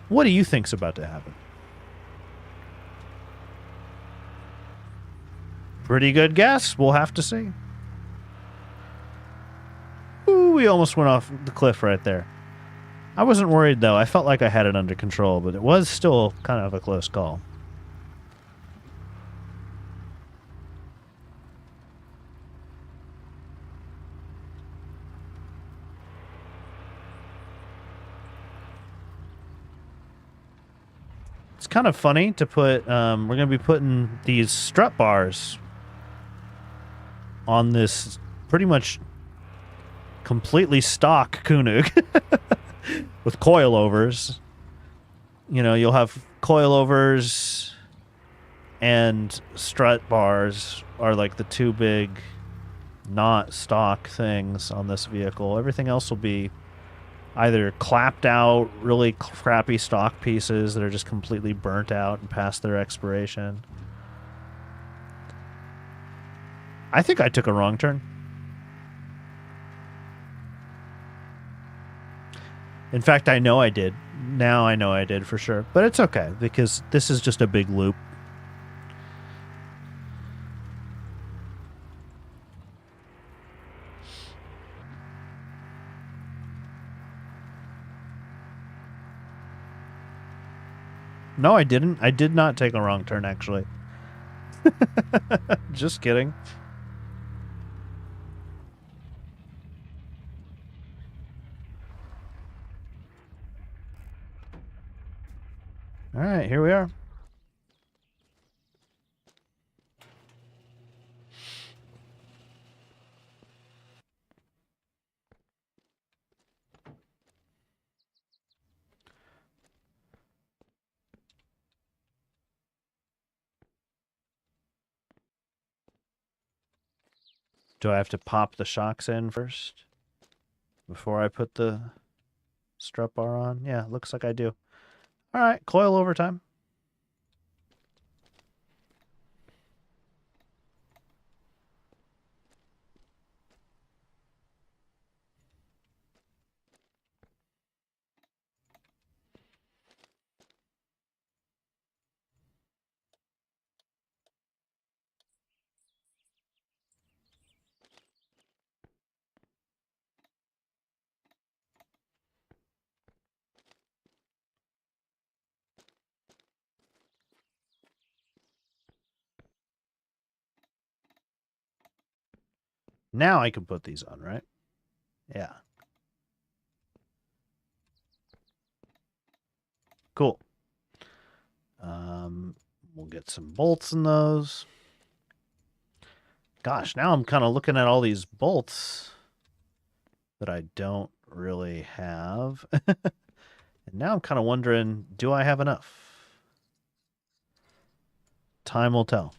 what do you think's about to happen? Pretty good guess. We'll have to see. Ooh, we almost went off the cliff right there. I wasn't worried, though. I felt like I had it under control, but it was still kind of a close call. It's kind of funny to put. We're gonna be putting these strut bars on this pretty much completely stock Kunug with coilovers. You know, you'll have coilovers and strut bars are like the two big not stock things on this vehicle. Everything else will be either clapped out, really crappy stock pieces that are just completely burnt out and past their expiration. I think I took a wrong turn. In fact, I know I did. Now I know I did for sure. But it's okay, because this is just a big loop. No, I didn't. I did not take a wrong turn, actually. Just kidding. All right, here we are. Do I have to pop the shocks in first before I put the strut bar on? Yeah, looks like I do. All right, coil over time. Now I can put these on, right? Yeah. Cool. We'll get some bolts in those. Gosh, now I'm kind of looking at all these bolts that I don't really have. And now I'm kind of wondering, do I have enough? Time will tell.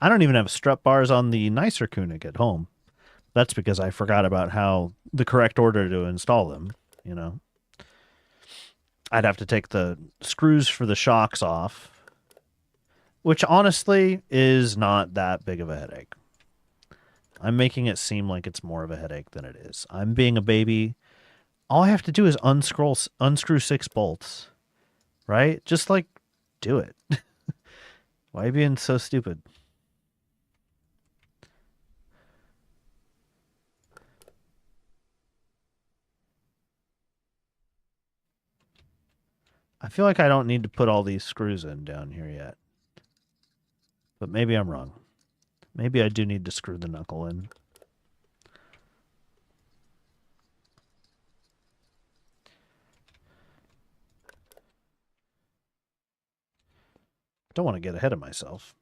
I don't even have strut bars on the nicer Kunik at home. That's because I forgot about how the correct order to install them, you know. I'd have to take the screws for the shocks off, which honestly is not that big of a headache. I'm making it seem like it's more of a headache than it is. I'm being a baby. All I have to do is unscrew 6 bolts, right? Just like do it. Why are you being so stupid? I feel like I don't need to put all these screws in down here yet. But maybe I'm wrong. Maybe I do need to screw the knuckle in. Don't want to get ahead of myself.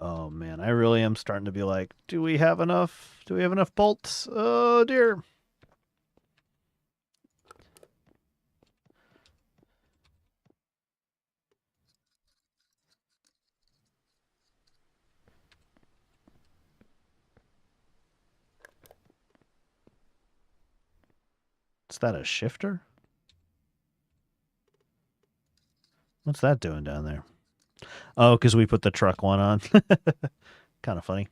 Oh man, I really am starting to be like, do we have enough? Do we have enough bolts? Oh dear. Is that a shifter? What's that doing down there? Oh, because we put the truck one on. Kind of funny.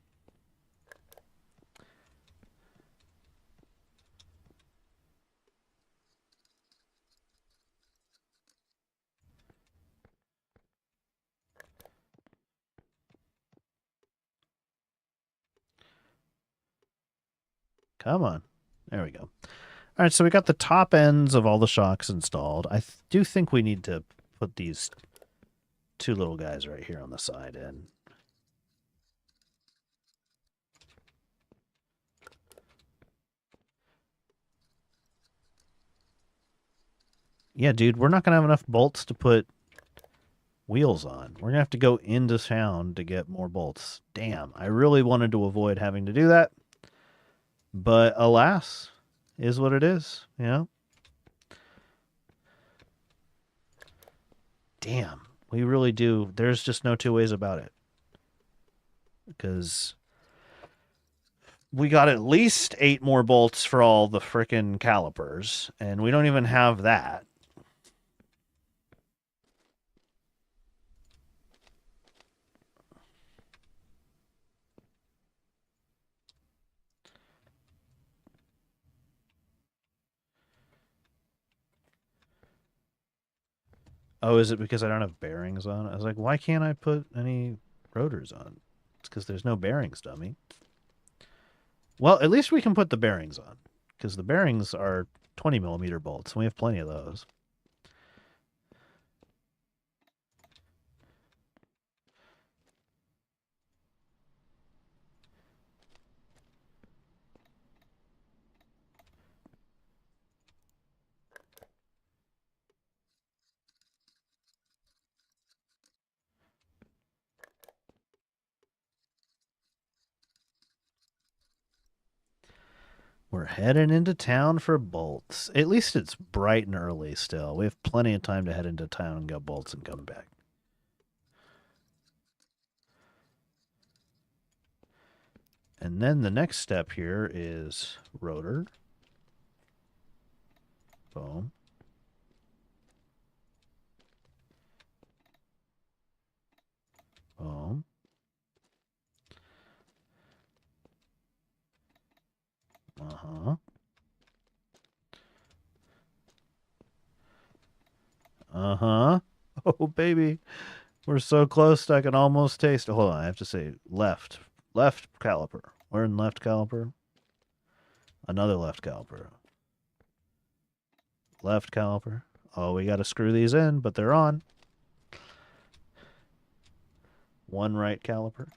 Come on. There we go. All right, so we got the top ends of all the shocks installed. I do think we need to put these two little guys right here on the side in. Yeah, dude, we're not going to have enough bolts to put wheels on. We're going to have to go into town to get more bolts. Damn, I really wanted to avoid having to do that. But alas, is what it is, you know? Damn, we really do. There's just no two ways about it. Because we got at least 8 more bolts for all the frickin' calipers, and we don't even have that. Oh, is it because I don't have bearings on? I was like, why can't I put any rotors on? It's because there's no bearings, dummy. Well, at least we can put the bearings on, because the bearings are 20 millimeter bolts, and we have plenty of those. We're heading into town for bolts. At least it's bright and early still. We have plenty of time to head into town and get bolts and come back. And then the next step here is rotor. Boom. Boom. Uh-huh. Uh-huh. Oh, baby. We're so close I can almost taste it. Hold on, I have to say left. Left caliper. We're in left caliper. Another left caliper. Left caliper. Oh, we got to screw these in, but they're on. One right caliper.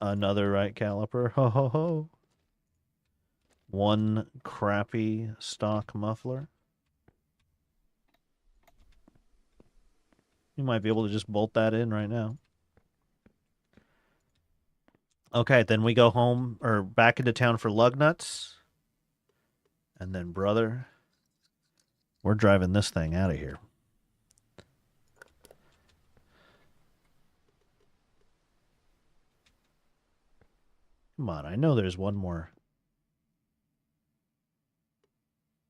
Another right caliper. Ho, ho, ho. One crappy stock muffler. You might be able to just bolt that in right now. Okay, then we go home or back into town for lug nuts. And then, brother, we're driving this thing out of here. Come on, I know there's one more.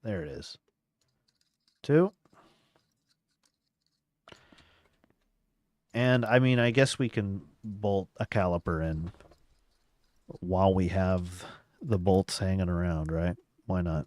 There it is. 2. And, I mean, I guess we can bolt a caliper in while we have the bolts hanging around, right? Why not?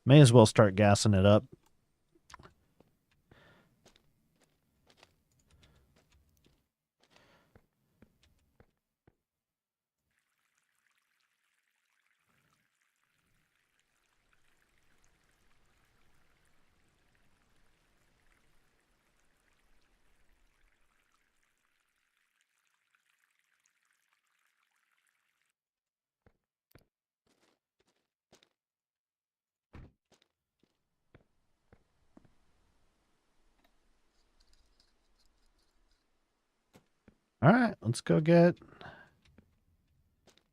May as well start gassing it up. All right, let's go get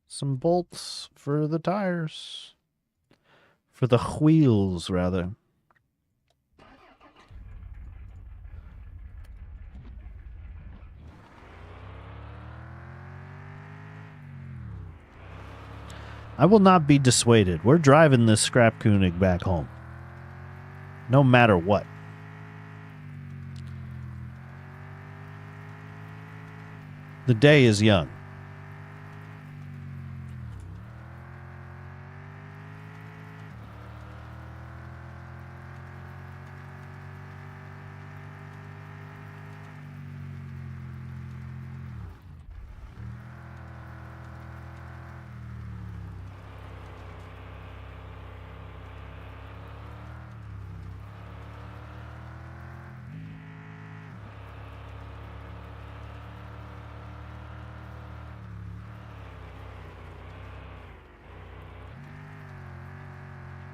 some bolts for the tires. For the wheels, rather. I will not be dissuaded. We're driving this scrap Koenig back home. No matter what. The day is young.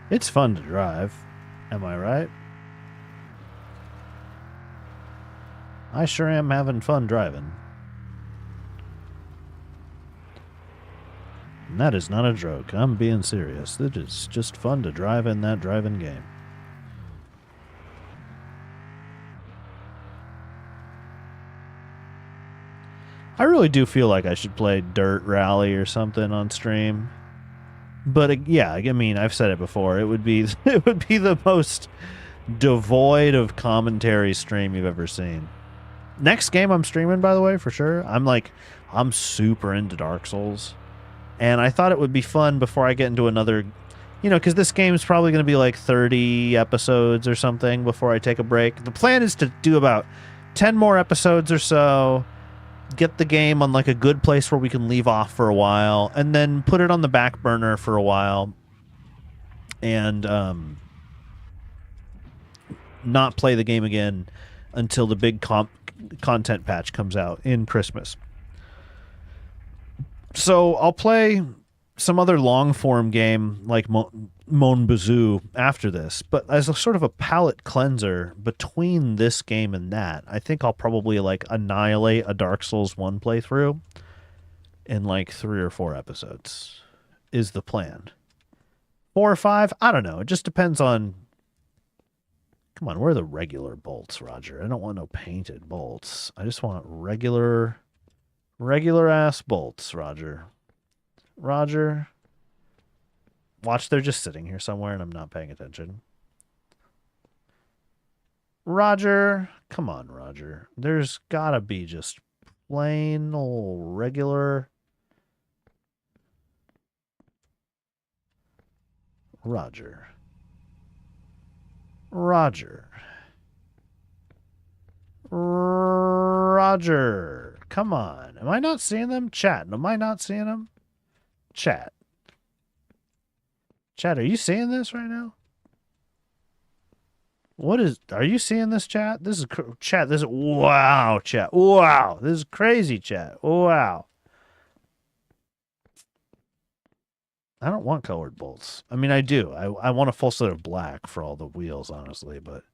It's fun to drive. Am I right? I sure am having fun driving. And that is not a joke. I'm being serious. It is just fun to drive in that driving game. I really do feel like I should play Dirt Rally or something on stream. But yeah, I mean, I've said it before. It would be the most devoid of commentary stream you've ever seen. Next game I'm streaming, by the way, for sure. I'm super into Dark Souls, and I thought it would be fun before I get into another, because this game is probably going to be like 30 episodes or something before I take a break. The plan is to do about 10 more episodes or so. Get the game on like a good place where we can leave off for a while, and then put it on the back burner for a while, and not play the game again until the big content patch comes out in Christmas. So I'll play some other long form game like Bazou after this, but as a sort of a palate cleanser between this game and that, I think I'll probably like annihilate a Dark Souls 1 playthrough in like 3 or 4 episodes is the plan. 4 or 5, I don't know. It just depends on. Come on, where are the regular bolts, Roger? I don't want no painted bolts. I just want regular ass bolts, Roger. Roger. Watch, they're just sitting here somewhere and I'm not paying attention. Roger. Come on, Roger. There's gotta be just plain old regular. Roger. Roger. Roger. Come on. Am I not seeing them? Chat. Am I not seeing them? Chat. Chat, are you seeing this right now? Are you seeing this, chat? This is, chat, this is, wow, chat. Wow. This is crazy, chat. Wow. I don't want colored bolts. I mean, I do. I want a full set of black for all the wheels, honestly, but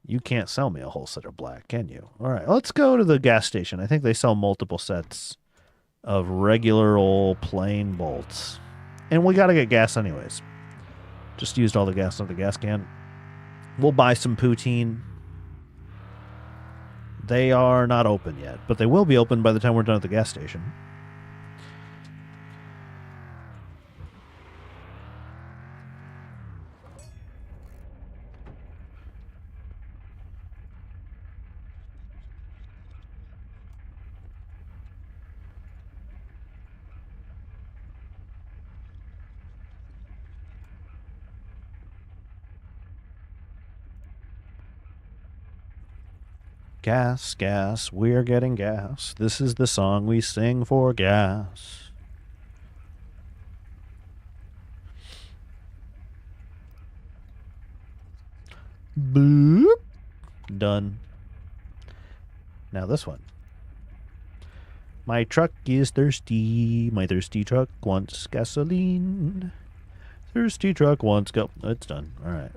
you can't sell me a whole set of black, can you? All right, let's go to the gas station. I think they sell multiple sets of regular old plain bolts. And we got to get gas anyways. Just used all the gas on the gas can. We'll buy some poutine. They are not open yet, but they will be open by the time we're done at the gas station. Gas, gas, we're getting gas. This is the song we sing for gas. Boop. Done. Now this one. My truck is thirsty. My thirsty truck wants gasoline. Thirsty truck wants go. It's done. All right.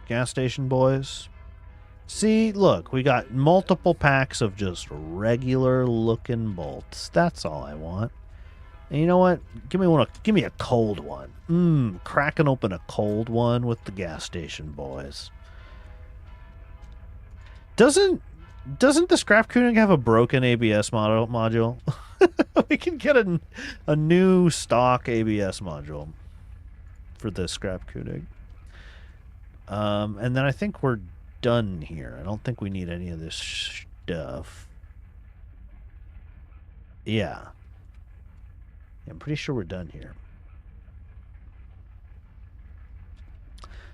Gas station boys. See, look, we got multiple packs of just regular looking bolts. That's all I want. And you know what? Give me a cold one. Cracking open a cold one with the gas station boys. Doesn't Doesn't the Scrap Koenig have a broken ABS module? We can get a new stock ABS module for the Scrap Koenig. And then I think we're done here. I don't think we need any of this stuff. Yeah. I'm pretty sure we're done here.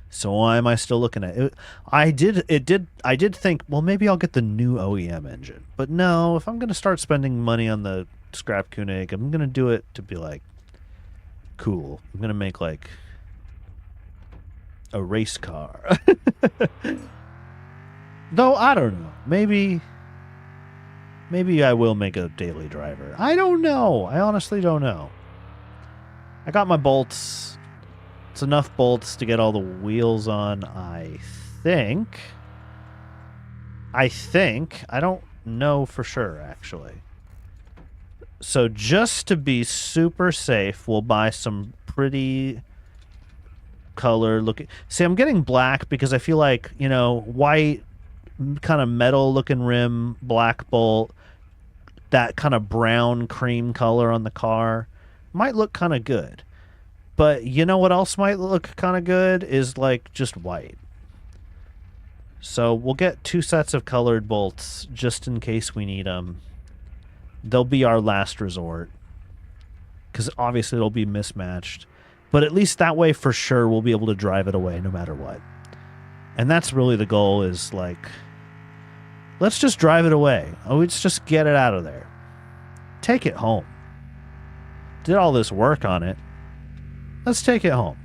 So why am I still looking at it? I did think, well, maybe I'll get the new OEM engine. But no, if I'm going to start spending money on the Scrap Koenig, I'm going to do it to be like cool. I'm going to make like a race car. Though I don't know. Maybe I will make a daily driver. I don't know. I honestly don't know. I got my bolts. It's enough bolts to get all the wheels on, I think. I don't know for sure, actually. So just to be super safe, we'll buy some pretty color looking. See, I'm getting black because I feel like, you know, white, kind of metal looking rim, black bolt, that kind of brown cream color on the car might look kind of good. But you know what else might look kind of good is like just white. So we'll get 2 sets of colored bolts just in case we need them. They'll be our last resort because obviously it'll be mismatched. But at least that way for sure we'll be able to drive it away no matter what. And that's really the goal, is like, let's just drive it away. Oh, let's just get it out of there. Take it home. Did all this work on it. Let's take it home.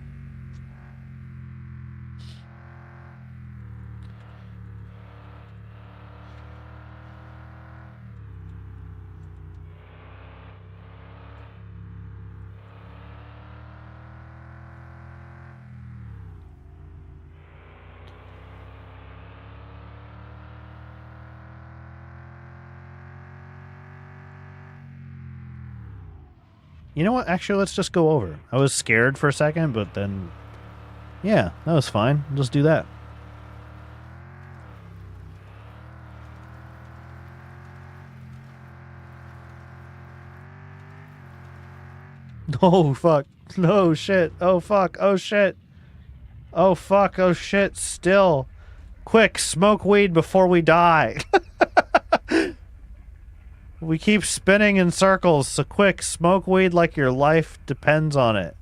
You know what? Actually, let's just go over. I was scared for a second, but then... yeah, that was fine. Let's do that. Oh, fuck. No, shit. Oh, fuck. Oh, shit. Oh, fuck. Oh, shit. Still. Quick, smoke weed before we die. We keep spinning in circles, so quick, smoke weed like your life depends on it.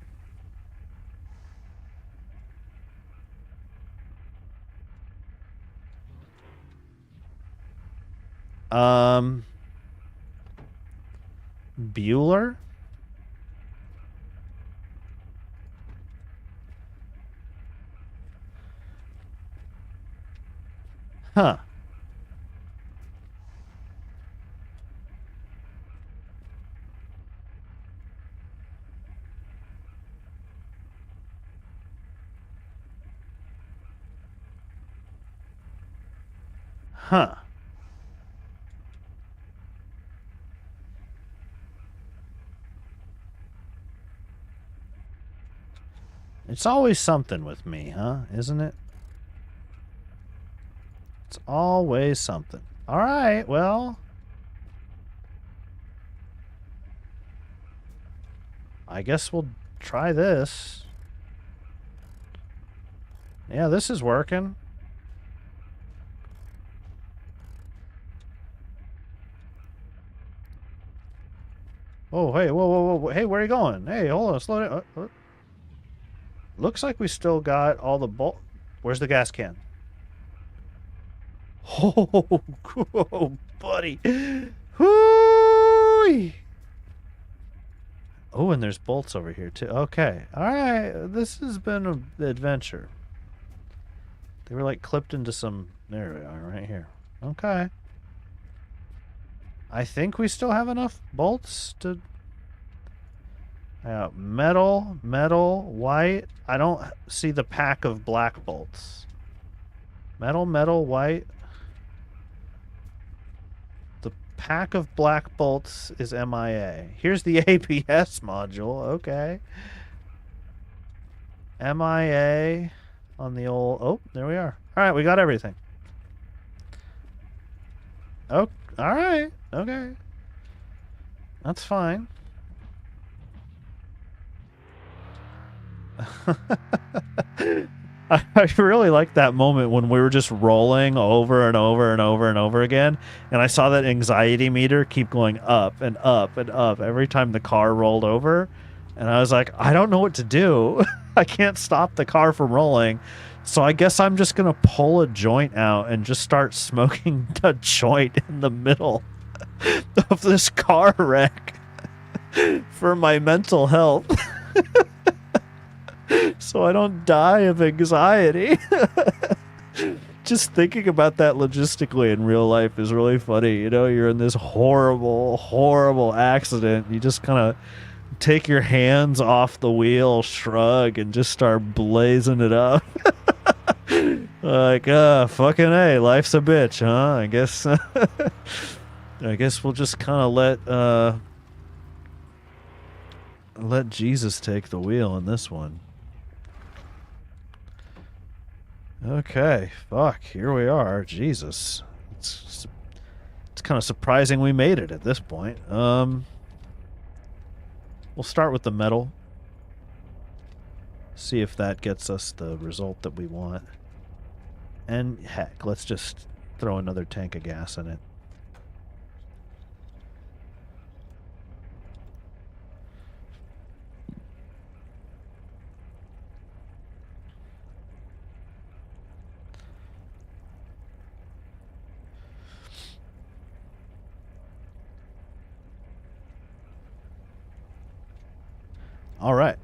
Bueller? Huh. Huh. It's always something with me, huh? Isn't it? It's always something. All right, well. I guess we'll try this. Yeah, this is working. Oh, hey, whoa, whoa, whoa. Hey, where are you going? Hey, hold on, slow down. Looks like we still got all the bolt. Where's the gas can? Oh, oh buddy. Whoo! Oh, and there's bolts over here, too. Okay. All right. This has been an adventure. They were, like, clipped into some... there we are, right here. Okay. I think we still have enough bolts to... metal, white. I don't see the pack of black bolts. Metal, white. The pack of black bolts is MIA. Here's the ABS module. Okay. MIA on the old... oh, there we are. All right, we got everything. Oh, all right. Okay. That's fine. I really like that moment when we were just rolling over and over and over and over again, and I saw that anxiety meter keep going up and up and up every time the car rolled over, and I was like, I don't know what to do. I can't stop the car from rolling, so I guess I'm just gonna pull a joint out and just start smoking a joint in the middle of this car wreck for my mental health. So I don't die of anxiety. Just thinking about that logistically in real life is really funny. You know, you're in this horrible, horrible accident. You just kind of take your hands off the wheel, shrug, and just start blazing it up. Like, fucking A, life's a bitch, huh? I guess, I guess we'll just kind of let Jesus take the wheel in this one. Okay, fuck, here we are. Jesus. It's kind of surprising we made it at this point. We'll start with the metal. See if that gets us the result that we want. And heck, let's just throw another tank of gas in it. All right.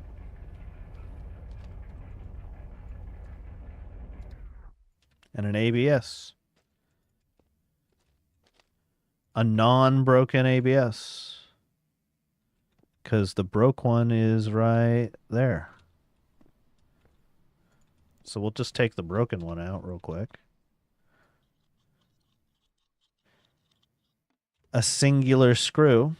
And an ABS. A non-broken ABS. Because the broke one is right there. So we'll just take the broken one out real quick. A singular screw.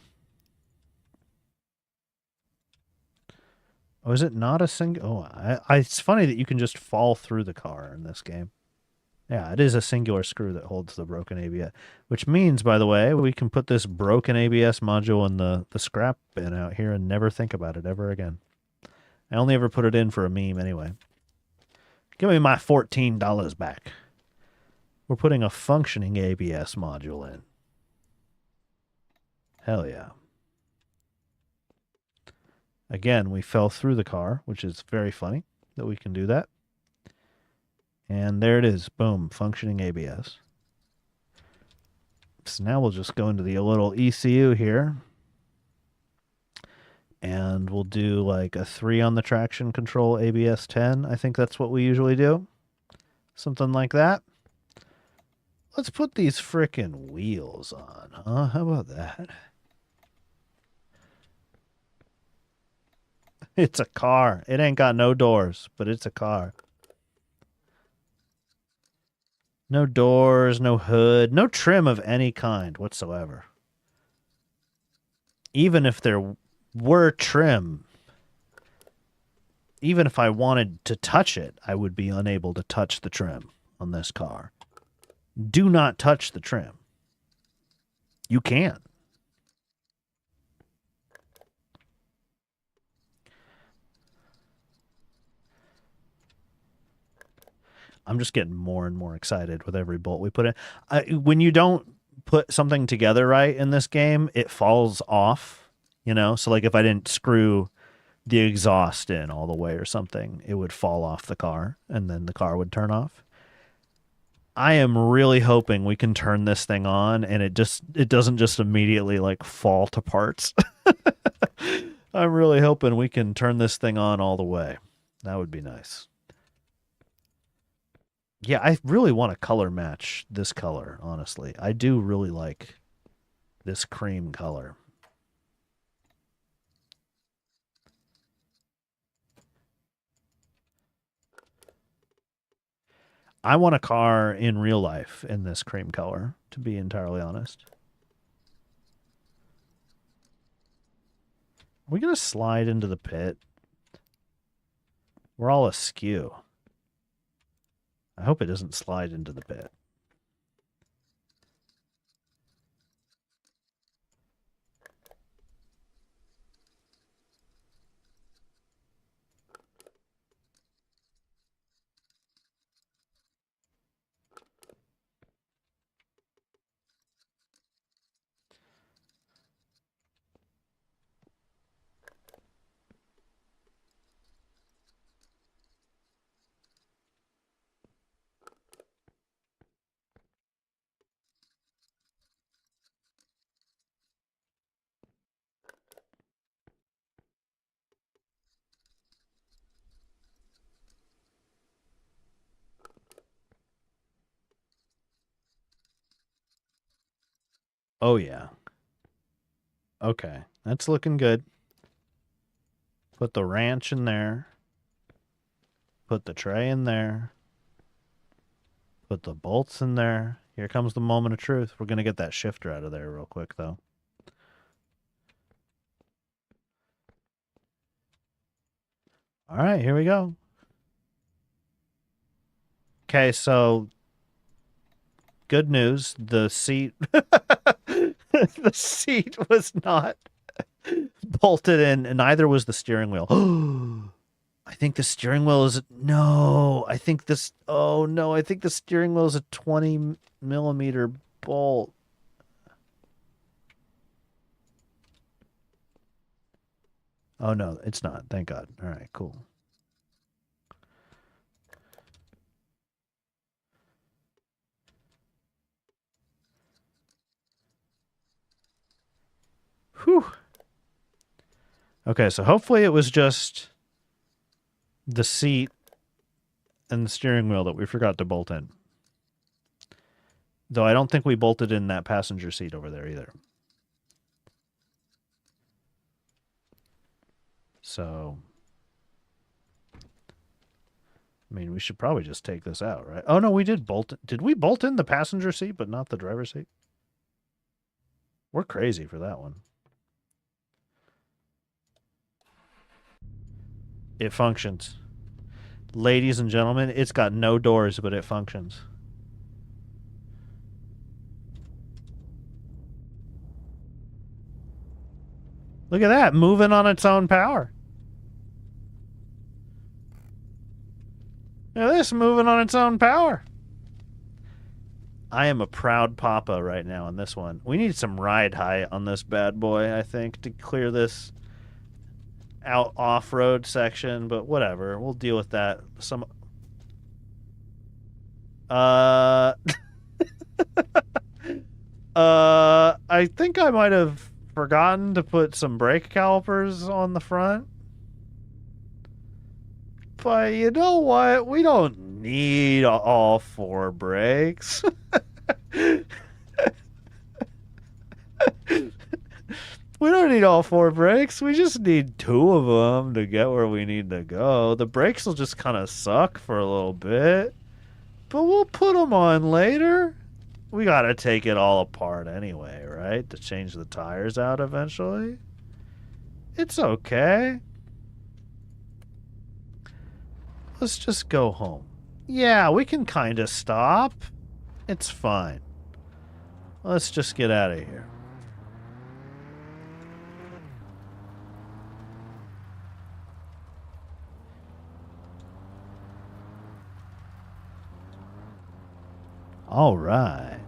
Oh, is it not a single? Oh, it's funny that you can just fall through the car in this game. Yeah, it is a singular screw that holds the broken ABS. Which means, by the way, we can put this broken ABS module in the scrap bin out here and never think about it ever again. I only ever put it in for a meme anyway. Give me my $14 back. We're putting a functioning ABS module in. Hell yeah. Again, we fell through the car, which is very funny that we can do that. And there it is. Boom. Functioning ABS. So now we'll just go into the little ECU here. And we'll do like a 3 on the traction control ABS 10. I think that's what we usually do. Something like that. Let's put these frickin' wheels on, huh? How about that? It's a car. It ain't got no doors, but it's a car. No doors, no hood, no trim of any kind whatsoever. Even if there were trim, even if I wanted to touch it, I would be unable to touch the trim on this car. Do not touch the trim. You can't. I'm just getting more and more excited with every bolt we put in. When you don't put something together right in this game, it falls off, you know? So like if I didn't screw the exhaust in all the way or something, it would fall off the car and then the car would turn off. I am really hoping we can turn this thing on and it doesn't just immediately like fall to parts. I'm really hoping we can turn this thing on all the way. That would be nice. Yeah, I really want to color match this color, honestly. I do really like this cream color. I want a car in real life in this cream color, to be entirely honest. Are we going to slide into the pit? We're all askew. I hope it doesn't slide into the pit. Oh, yeah. Okay. That's looking good. Put the ranch in there. Put the tray in there. Put the bolts in there. Here comes the moment of truth. We're going to get that shifter out of there real quick, though. All right, here we go. Okay, so good news. The seat the seat was not bolted in, and neither was the steering wheel. I think the steering wheel is no. I think this. Oh no! I think the steering wheel is a 20 millimeter bolt. Oh no, it's not. Thank God. All right, cool. Whew. Okay, so hopefully it was just the seat and the steering wheel that we forgot to bolt in. Though I don't think we bolted in that passenger seat over there either. So, I mean, we should probably just take this out, right? Oh, no, we did bolt. Did we bolt in the passenger seat, but not the driver's seat? We're crazy for that one. It functions. Ladies and gentlemen, it's got no doors, but it functions. Look at that, moving on its own power. Look at this, moving on its own power. I am a proud papa right now on this one. We need some ride height on this bad boy, I think, to clear this out off-road section, but whatever. We'll deal with that. Some I think I might have forgotten to put some brake calipers on the front. But you know what? We don't need all four brakes. We don't need all four brakes. We just need two of them to get where we need to go. The brakes will just kind of suck for a little bit, but we'll put them on later. We got to take it all apart anyway, right? To change the tires out eventually. It's okay. Let's just go home. Yeah, we can kind of stop. It's fine. Let's just get out of here. All right.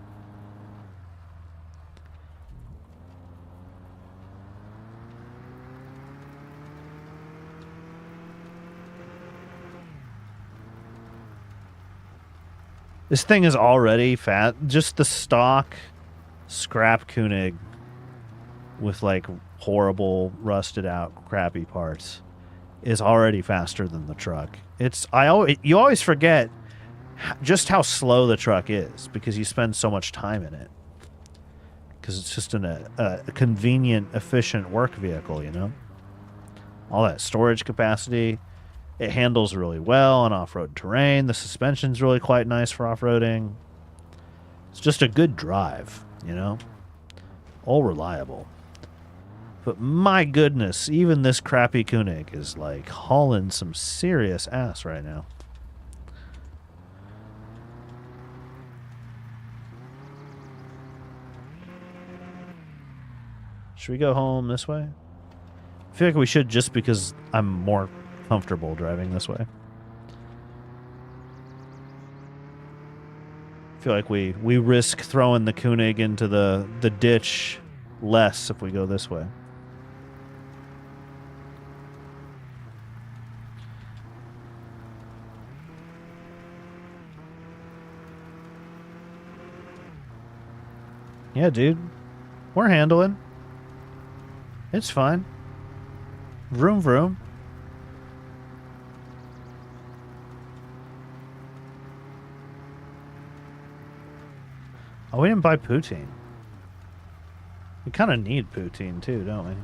This thing is already fat. Just the stock scrap Koenig with like horrible rusted out crappy parts is already faster than the truck. You always forget just how slow the truck is because you spend so much time in it. Because it's just a convenient, efficient work vehicle, you know? All that storage capacity. It handles really well on off-road terrain. The suspension's really quite nice for off-roading. It's just a good drive, you know? All reliable. But my goodness, even this crappy Koenig is like hauling some serious ass right now. Should we go home this way? I feel like we should just because I'm more comfortable driving this way. I feel like we risk throwing the Koenig into the ditch less if we go this way. Yeah, dude. We're handling. It's fine. Vroom vroom. Oh, we didn't buy poutine. We kind of need poutine too, don't we?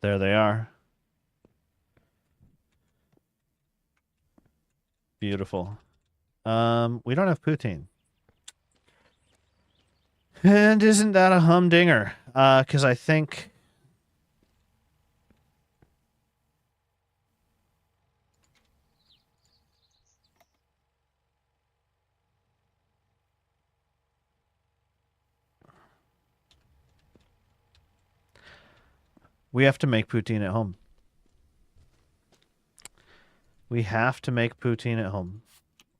There they are. Beautiful. We don't have poutine. And isn't that a humdinger? Because I think we have to make poutine at home. We have to make poutine at home,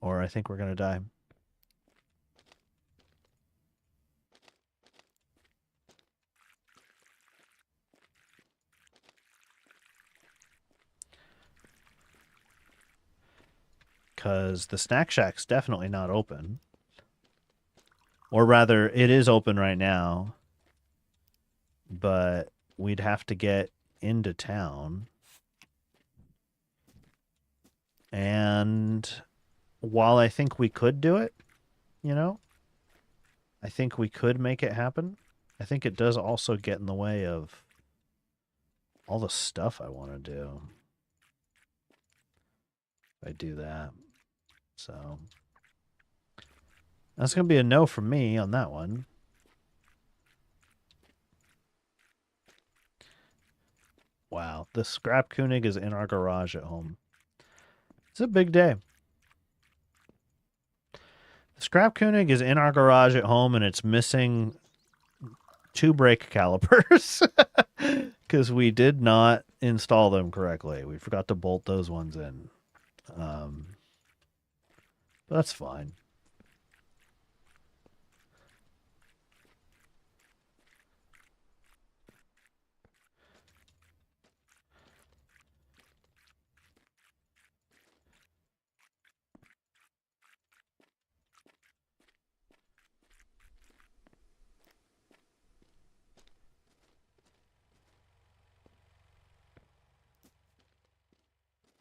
or I think we're gonna die. Because the snack shack's definitely not open. Or rather, it is open right now, but we'd have to get into town. And while I think we could do it, you know, I think we could make it happen. I think it does also get in the way of all the stuff I want to do. If I do that. So that's going to be a no from me on that one. Wow, the scrap Koenig is in our garage at home. It's a big day. The scrap Koenig is in our garage at home and it's missing 2 brake calipers because we did not install them correctly. We forgot to bolt those ones in. But that's fine.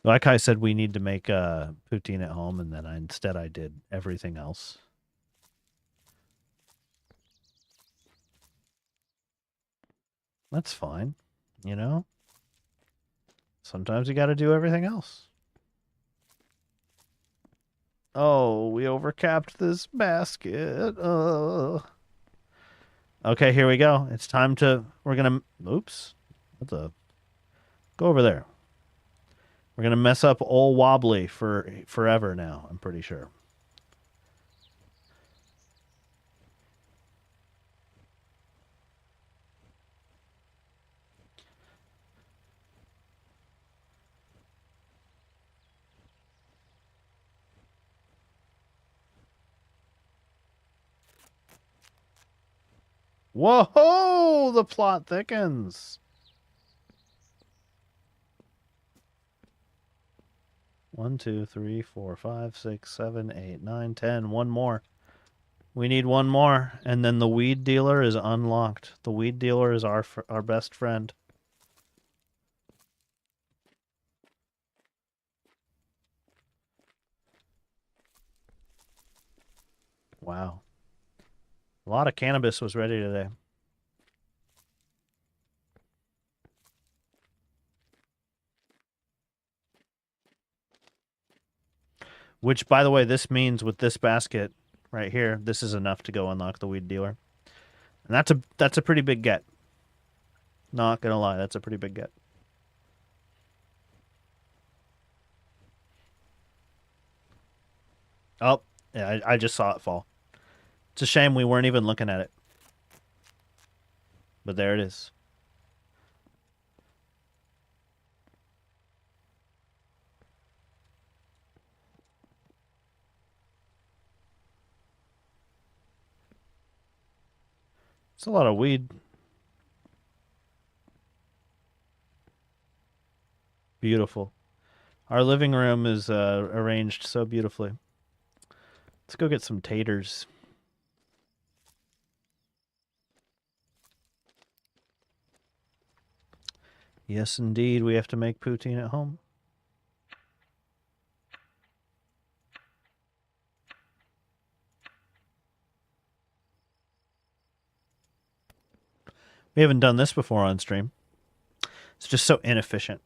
Like I said, we need to make poutine at home, and then instead I did everything else. That's fine, you know? Sometimes you got to do everything else. Oh, we overcapped this basket. Okay, here we go. It's time to... We're going to... Oops. What the... Go over there. We're going to mess up old Wobbly for forever now, I'm pretty sure. Whoa! The plot thickens. 1, 2, 3, 4, 5, 6, 7, 8, 9, 10. One more. We need one more, and then the weed dealer is unlocked. The weed dealer is our best friend. Wow. A lot of cannabis was ready today. Which, by the way, this means with this basket right here, this is enough to go unlock the weed dealer. And that's a pretty big get. Not gonna lie, that's a pretty big get. Oh, yeah, I just saw it fall. It's a shame we weren't even looking at it. But there it is. It's a lot of weed. Beautiful. Our living room is arranged so beautifully. Let's go get some taters. Yes, indeed, we have to make poutine at home. We haven't done this before on stream. It's just so inefficient.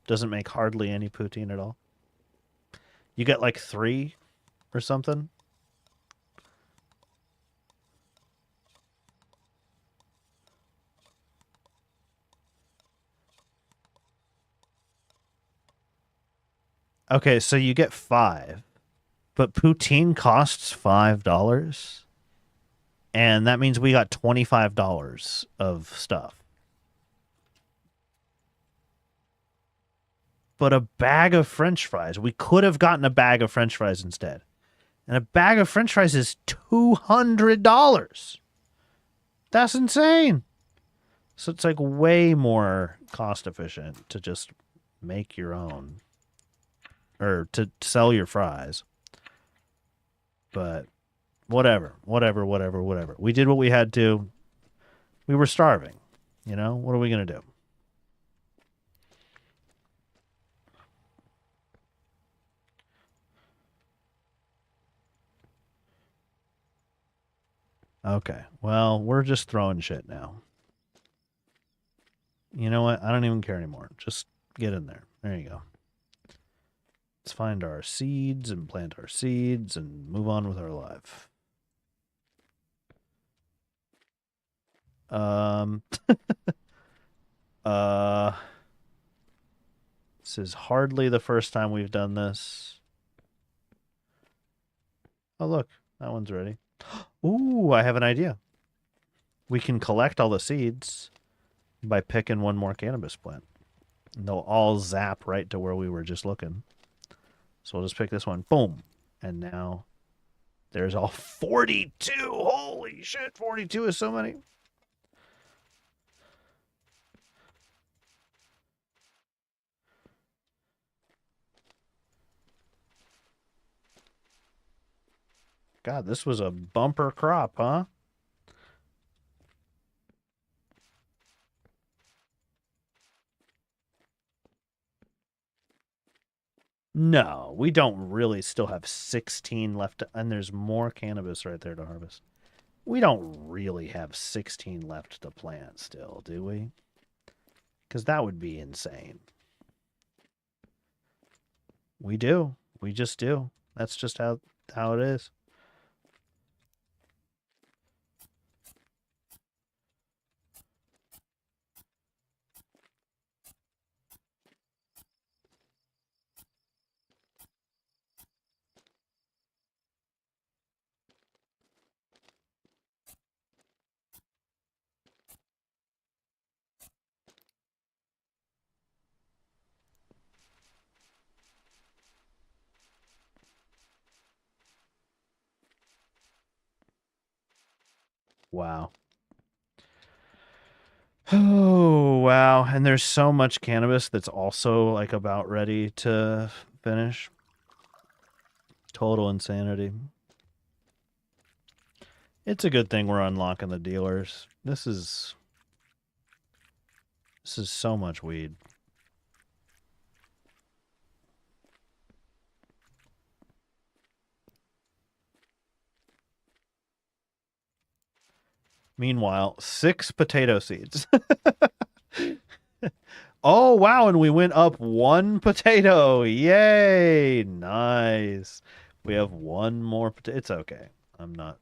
Doesn't make hardly any poutine at all. You get like 3 or something. Okay, so you get 5, but poutine costs $5, and that means we got $25 of stuff. But a bag of French fries, we could have gotten a bag of French fries instead, and a bag of French fries is $200. That's insane. So it's like way more cost efficient to just make your own, or to sell your fries. But whatever. We did what we had to. We were starving. You know, what are we going to do? Okay. Well, we're just throwing shit now. You know what? I don't even care anymore. Just get in there. There you go. Let's find our seeds and plant our seeds and move on with our life. This is hardly the first time we've done this. Oh, look. That one's ready. Ooh, I have an idea. We can collect all the seeds by picking one more cannabis plant. And they'll all zap right to where we were just looking. So we'll just pick this one. Boom. And now there's all 42. Holy shit, 42 is so many. God, this was a bumper crop, huh? No, we don't really still have 16 left. And there's more cannabis right there to harvest. We don't really have 16 left to plant still, do we? Because that would be insane. We do. We just do. That's just how it is. Wow. Oh, wow. And there's so much cannabis that's also like about ready to finish. Total insanity. It's a good thing we're unlocking the dealers. This is so much weed. Meanwhile, 6 potato seeds. Oh, wow, and we went up 1 potato. Yay! Nice. We have 1 more potato. It's okay. I'm not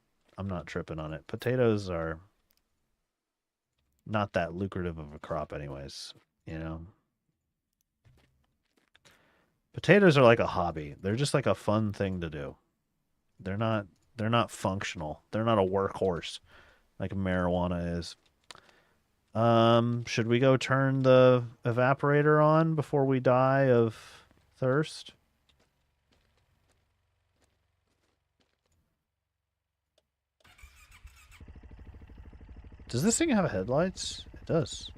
tripping on it. Potatoes are not that lucrative of a crop anyways, you know. Potatoes are like a hobby. They're just like a fun thing to do. They're not functional. They're not a workhorse like marijuana is. Should we go turn the evaporator on before we die of thirst? Does this thing have headlights? It does.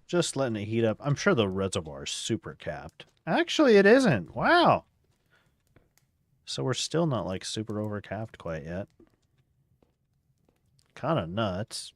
Just letting it heat up. I'm sure the reservoir is super capped. Actually, it isn't. Wow. So we're still not like super over capped quite yet. Kind of nuts.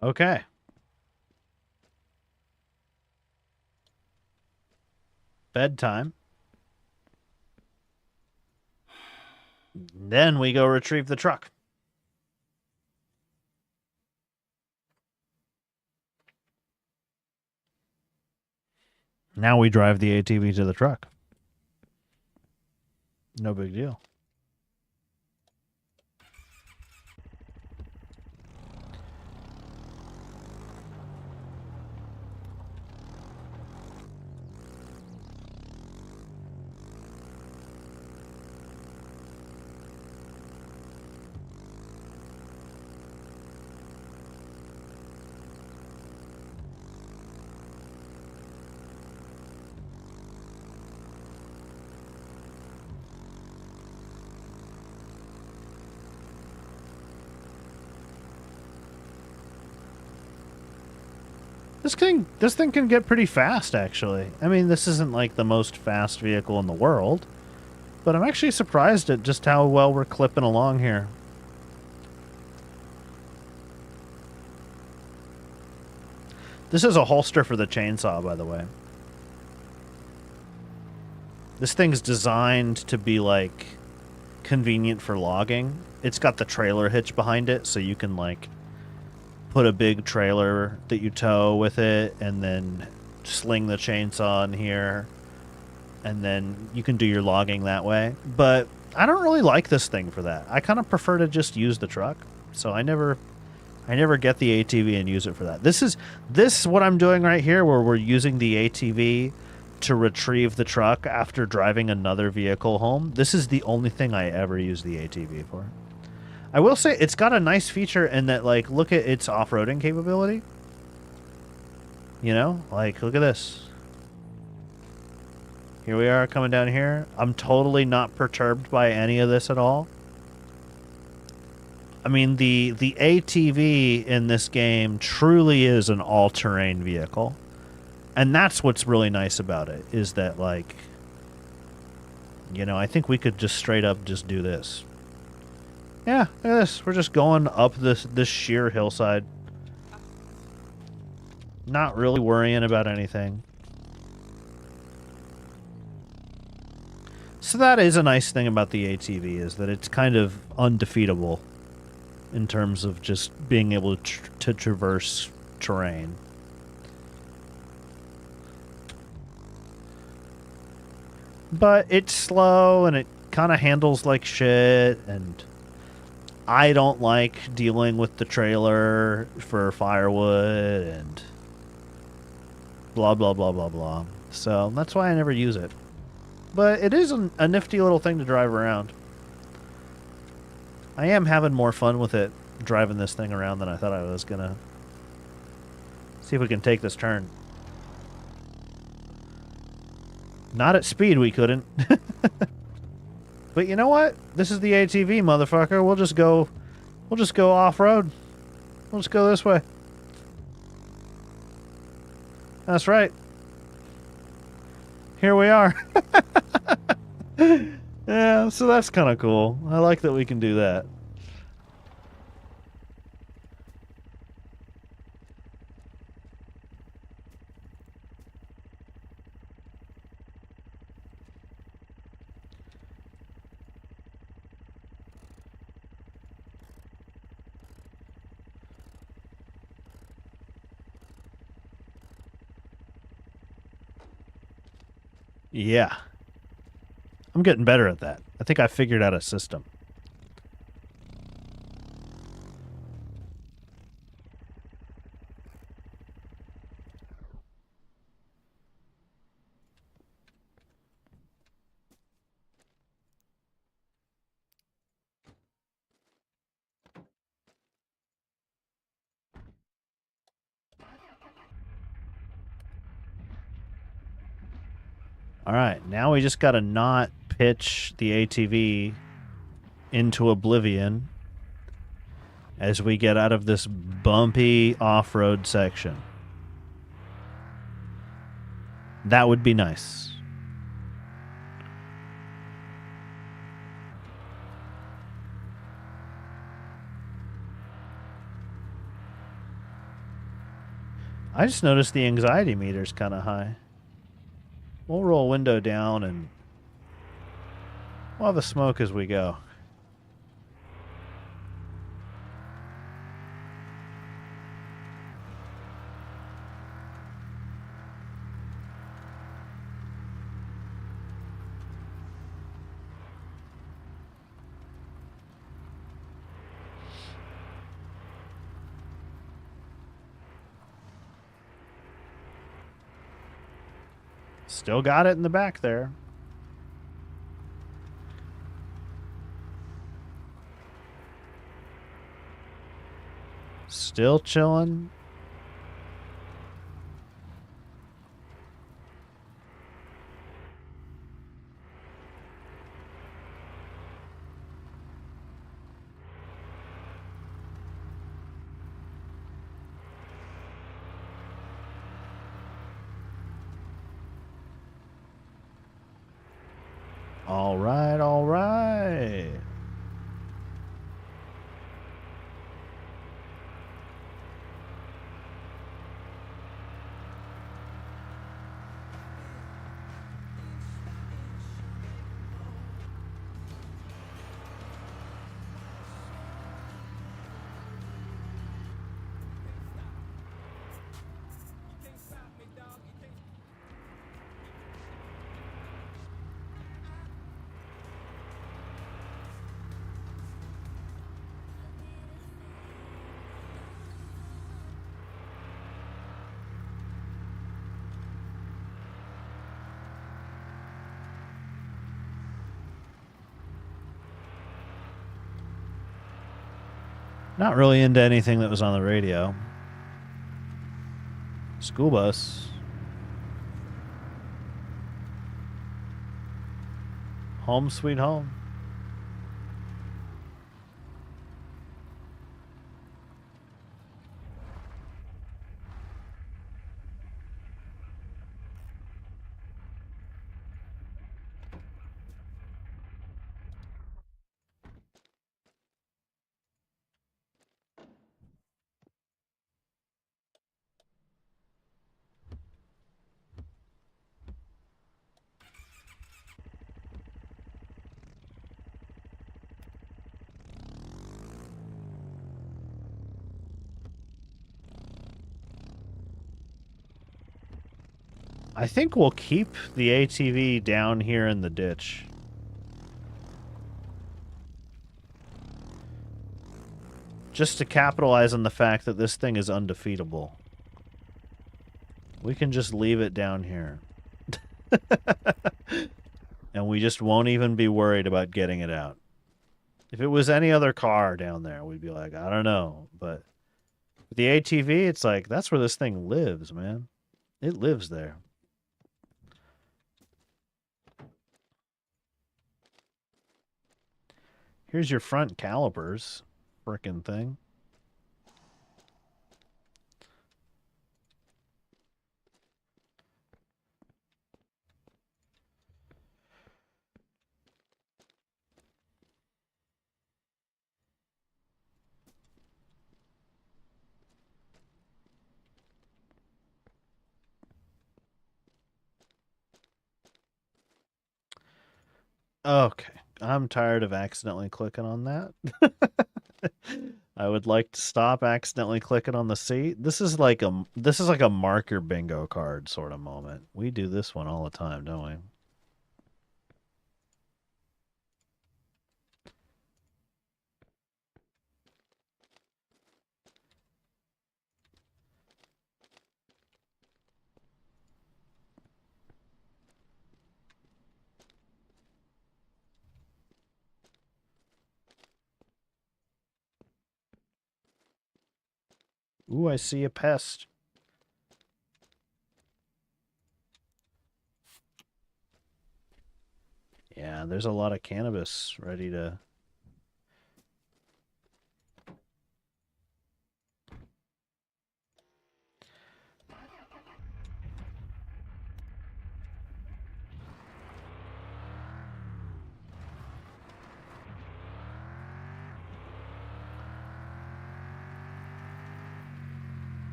Okay. Bedtime. Then we go retrieve the truck. Now we drive the ATV to the truck. No big deal. This thing can get pretty fast, actually. I mean, this isn't like the most fast vehicle in the world, but I'm actually surprised at just how well we're clipping along here. This is a holster for the chainsaw, by the way. This thing's designed to be, like, convenient for logging. It's got the trailer hitch behind it, so you can, like, put a big trailer that you tow with it, and then sling the chainsaw in here, and then you can do your logging that way. But I don't really like this thing for that. I kind of prefer to just use the truck, so I never get the ATV and use it for that. This what I'm doing right here, where we're using the ATV to retrieve the truck after driving another vehicle home. This is the only thing I ever use the ATV for. I will say it's got a nice feature in that, like, look at its off-roading capability. You know, like, look at this. Here we are coming down here. I'm totally not perturbed by any of this at all. I mean, the ATV in this game truly is an all-terrain vehicle. And that's what's really nice about it, is that, like, you know, I think we could just straight up just do this. Yeah, look at this. We're just going up this sheer hillside. Not really worrying about anything. So that is a nice thing about the ATV, is that it's kind of undefeatable in terms of just being able to traverse terrain. But it's slow, and it kind of handles like shit, and I don't like dealing with the trailer for firewood, and blah, blah, blah, blah, blah. So that's why I never use it. But it is a nifty little thing to drive around. I am having more fun with it, driving this thing around, than I thought I was gonna. See if we can take this turn. Not at speed, we couldn't. But you know what? This is the ATV, motherfucker. We'll just go off-road. We'll just go this way. That's right. Here we are. Yeah, so that's kind of cool. I like that we can do that. Yeah. I'm getting better at that. I think I figured out a system. All right, now we just got to not pitch the ATV into oblivion as we get out of this bumpy off-road section. That would be nice. I just noticed the anxiety meter's kind of high. We'll roll window down and we'll have a smoke as we go. Still got it in the back there. Still chilling. All right, all right. Not really into anything that was on the radio. School bus. Home sweet home. I think we'll keep the ATV down here in the ditch. Just to capitalize on the fact that this thing is undefeatable. We can just leave it down here. And we just won't even be worried about getting it out. If it was any other car down there, we'd be like, I don't know. But with the ATV, it's like, that's where this thing lives, man. It lives there. Here's your front calipers. Frickin' thing. Okay. I'm tired of accidentally clicking on that. I would like to stop accidentally clicking on the seat. This is like a marker bingo card sort of moment. We do this one all the time, don't we? Ooh, I see a pest. Yeah, there's a lot of cannabis ready to...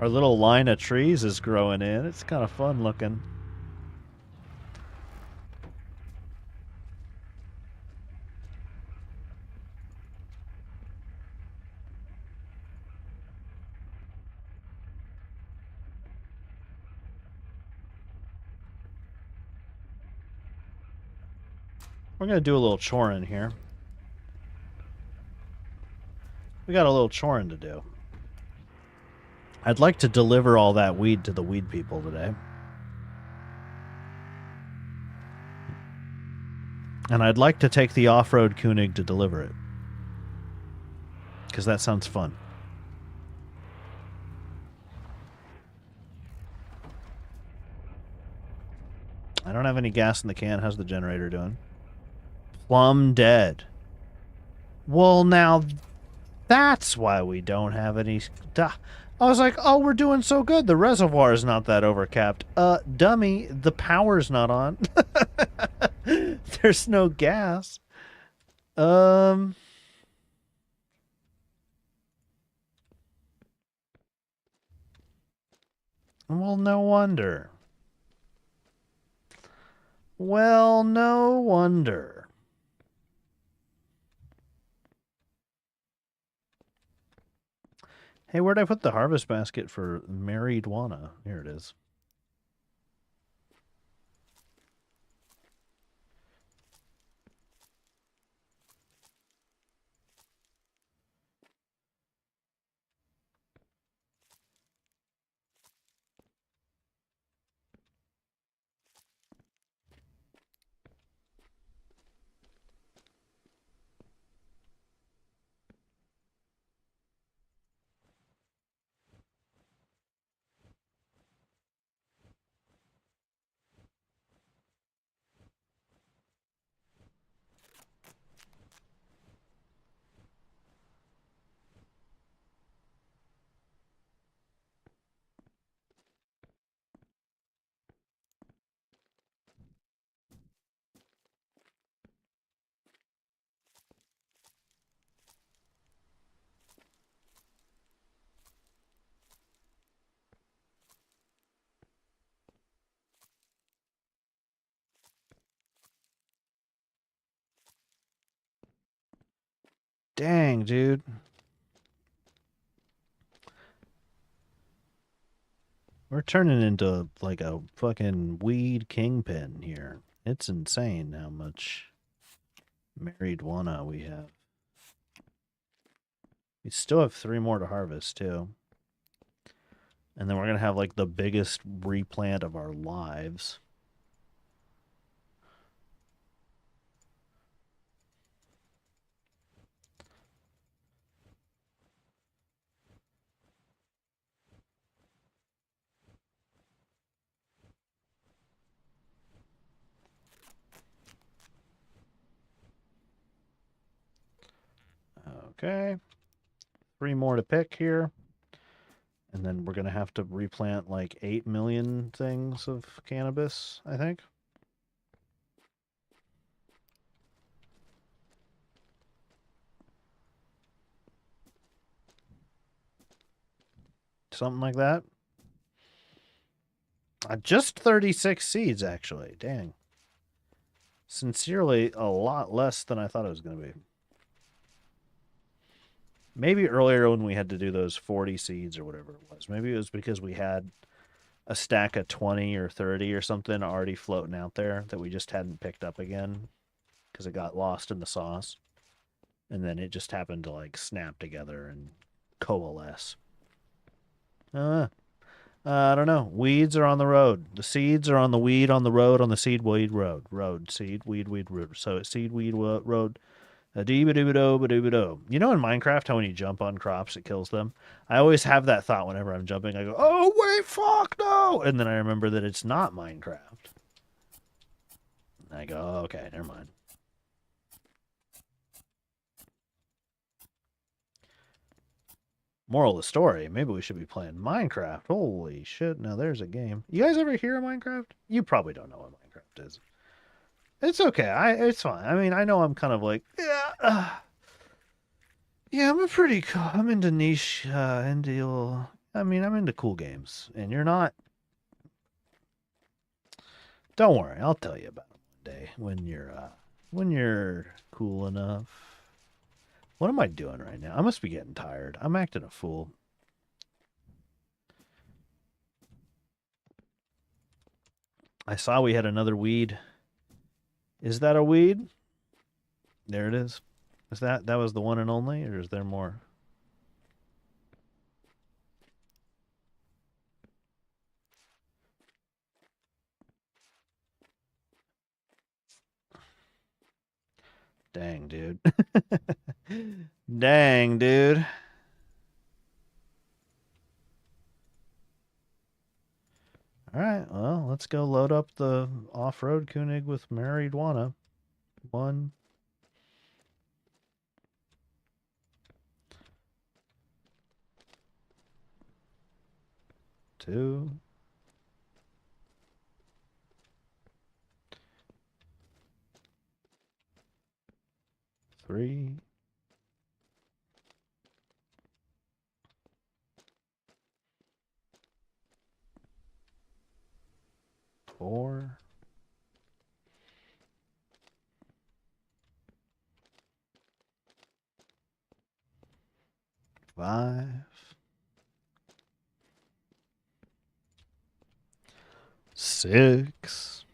Our little line of trees is growing in. It's kind of fun looking. We're going to do a little choring here. We got a little choring to do. I'd like to deliver all that weed to the weed people today. And I'd like to take the off-road Koenig to deliver it. Because that sounds fun. I don't have any gas in the can. How's the generator doing? Plumb dead. Well, now that's why we don't have any... I was like, oh, we're doing so good. The reservoir is not that overcapped. Dummy, the power's not on. There's no gas. Well, no wonder. Well, no wonder. Hey, where'd I put the harvest basket for marijuana? Here it is. Dang, dude. We're turning into like a fucking weed kingpin here. It's insane how much marijuana we have. We still have 3 more to harvest, too. And then we're going to have like the biggest replant of our lives. Okay. 3 more to pick here. And then we're going to have to replant like 8 million things of cannabis, I think. Something like that. Just 36 seeds, actually. Dang. Sincerely, a lot less than I thought it was going to be. Maybe earlier when we had to do those 40 seeds or whatever it was. Maybe it was because we had a stack of 20 or 30 or something already floating out there that we just hadn't picked up again because it got lost in the sauce. And then it just happened to like snap together and coalesce. I don't know. Weeds are on the road. The seeds are on the weed on the road on the seed weed road. Road, seed, weed, road. So it's seed, weed, road. A-dee-ba-doo-ba-doo, you know in Minecraft how when you jump on crops it kills them? I always have that thought whenever I'm jumping. I go, oh wait, fuck no! And then I remember that it's not Minecraft. And I go, oh, okay, never mind. Moral of the story, maybe we should be playing Minecraft. Holy shit, now there's a game. You guys ever hear of Minecraft? You probably don't know what Minecraft is. It's okay. It's fine. I mean, I know I'm kind of like, yeah, I'm into niche, I'm into cool games, and you're not. Don't worry, I'll tell you about it one day when you're cool enough. What am I doing right now? I must be getting tired. I'm acting a fool. I saw we had another weed. Is that a weed? There it is. Is that was the one and only, or is there more? Dang, dude. Dang, dude. All right, well, let's go load up the off-road Koenig with marijuana. 1, 2, 3, 4, 5, 6,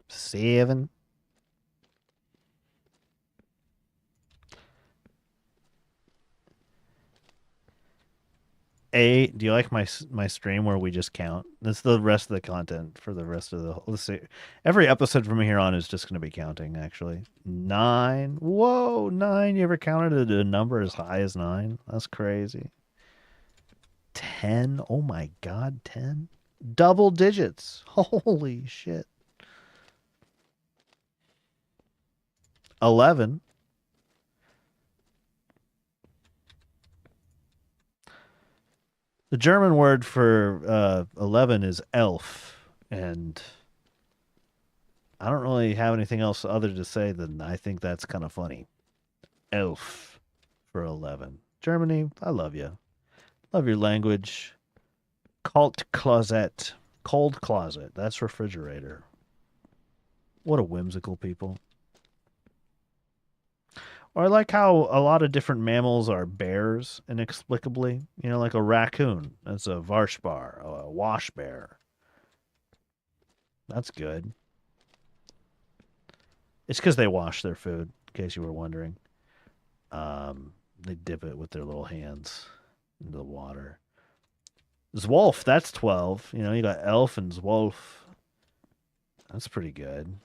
7. 8. Do you like my stream where we just count? That's the rest of the content for the rest of the. Let's see. Every episode from here on is just going to be counting. Actually, 9. Whoa, 9. You ever counted a number as high as 9? That's crazy. 10. Oh my god, 10. Double digits. Holy shit. 11. The German word for 11 is elf, and I don't really have anything else other to say than I think that's kind of funny. Elf for 11. Germany, I love you. Love your language. Kalt closet. Cold closet. That's refrigerator. What a whimsical people. Or I like how a lot of different mammals are bears inexplicably. You know, like a raccoon. That's a varshbar, a wash bear. That's good. It's because they wash their food, in case you were wondering. They dip it with their little hands into the water. Zwolf, that's 12. You know, you got elf and Zwolf. That's pretty good.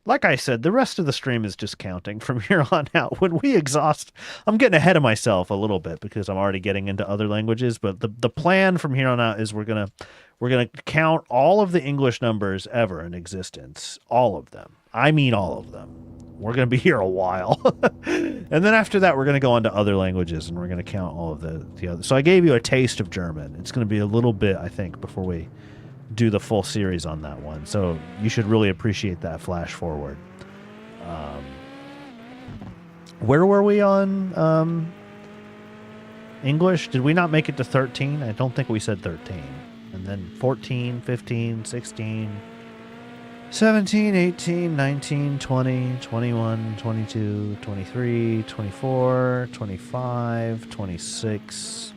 Like I said, the rest of the stream is just counting from here on out. When we exhaust, I'm getting ahead of myself a little bit because I'm already getting into other languages. But the plan from here on out is we're gonna count all of the English numbers ever in existence, all of them. I mean, all of them. We're gonna be here a while, and then after that, we're gonna go on to other languages and we're gonna count all of the other. So I gave you a taste of German. It's gonna be a little bit, I think, before we do the full series on that one. So you should really appreciate that flash forward. Where were we on English? Did we not make it to 13? I don't think we said 13. And then 14, 15, 16, 17, 18, 19, 20, 21, 22, 23, 24, 25, 26,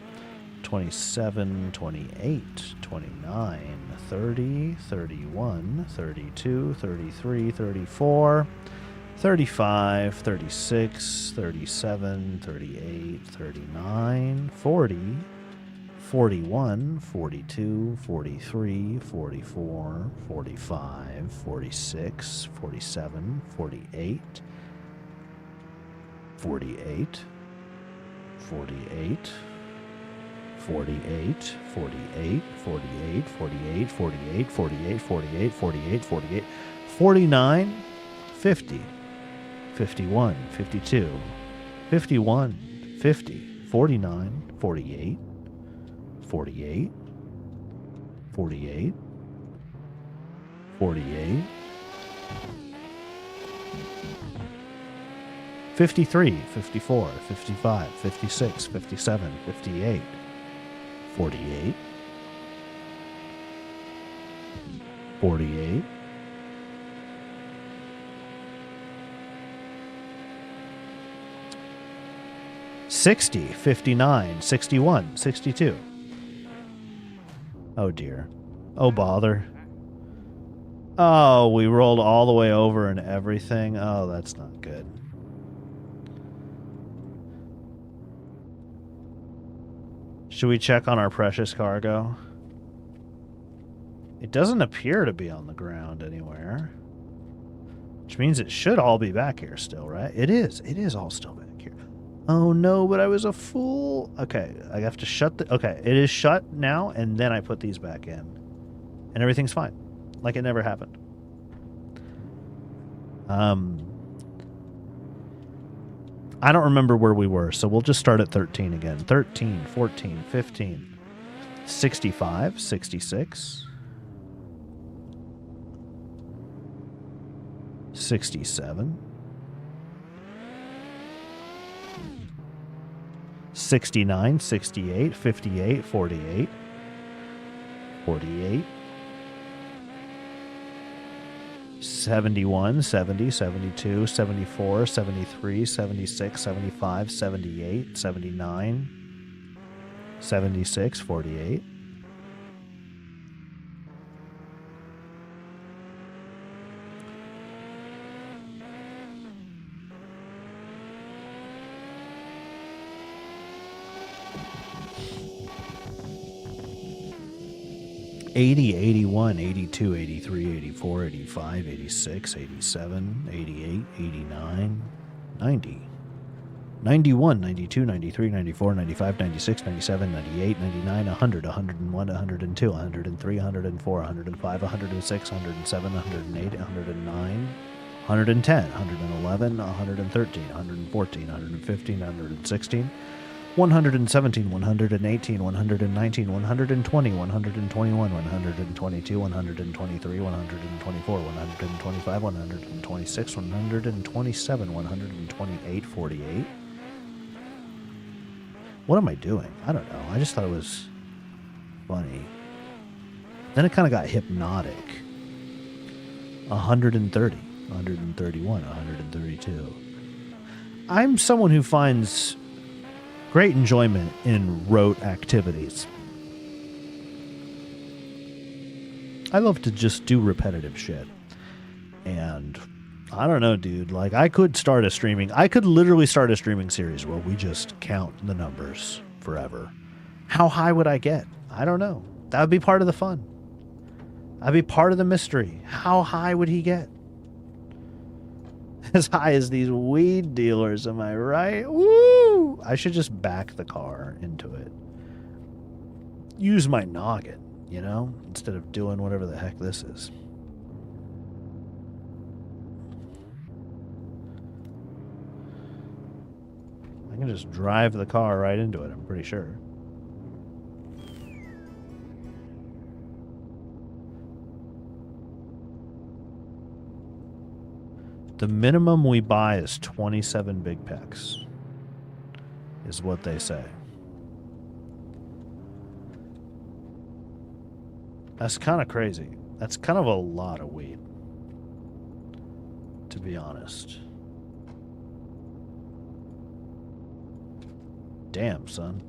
27, 28, 29, 30, 31, 32, 33, 34, 35, 36, 37, 38, 39, 40, 41, 42, 43, 44, 45, 46, 47, 48, 48, 48, 48, 48, 48, 48, 48, 48, 48, 48, 48, 49, 50, 51, 52, 51, 50, 49, 48, 48, 48, 48, 53, 54, 55, 56, 57, 58, 48, 48, 60, 59, 61, 62. Oh dear. Oh bother. Oh, we rolled all the way over and everything. Oh, that's not good. Should we check on our precious cargo? It doesn't appear to be on the ground anywhere. Which means it should all be back here still, right? It is. It is all still back here. Oh no, but I was a fool. Okay, I have to shut the... Okay, it is shut now, and then I put these back in. And everything's fine. Like it never happened. I don't remember where we were, so we'll just start at 13 again. 13, 14, 15, 65, 66, 67, 69, 68, 58, 48, 48, 71, 70, 72, 74, 73, 76, 75, 78, 79, 76, 48. $80, $81, $82, $83, $84, $85, $86, $87, $88, $89, $90, $91, $92, $93, $94, $95, $96, $97, $98, $99, $100, $101, $102, $103, $104, $105, $106, $107, $108, $109, $110, $111, $113, $114, $115, $116, 117, 118, 119, 120, 121, 122, 123, 124, 125, 126, 127, 128, 48. What am I doing? I don't know. I just thought it was funny. Then it kind of got hypnotic. 130, 131, 132. I'm someone who finds great enjoyment in rote activities. I love to just do repetitive shit. And I don't know, dude. Like, I could literally start a streaming series where we just count the numbers forever. How high would I get? I don't know. That would be part of the fun. That'd be part of the mystery. How high would he get? As high as these weed dealers, am I right? Woo! I should just back the car into it. Use my noggin, you know? Instead of doing whatever the heck this is. I can just drive the car right into it, I'm pretty sure. The minimum we buy is 27 big packs, is what they say. That's kind of crazy. That's kind of a lot of weed, to be honest. Damn, son.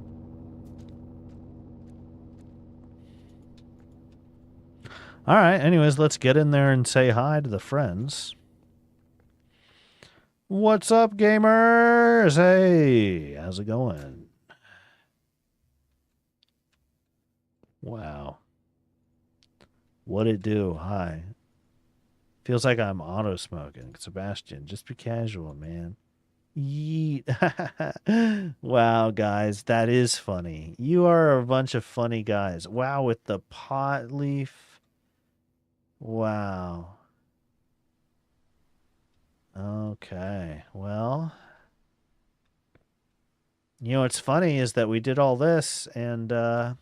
All right, anyways, let's get in there and say hi to the friends. What's up, gamers? Hey, how's it going? Wow. What it do? Hi. Feels like I'm auto smoking. Sebastian, just be casual, man. Yeet. Wow, guys, that is funny. You are a bunch of funny guys. Wow, with the pot leaf. Wow. Okay. Well, you know what's funny is that we did all this and I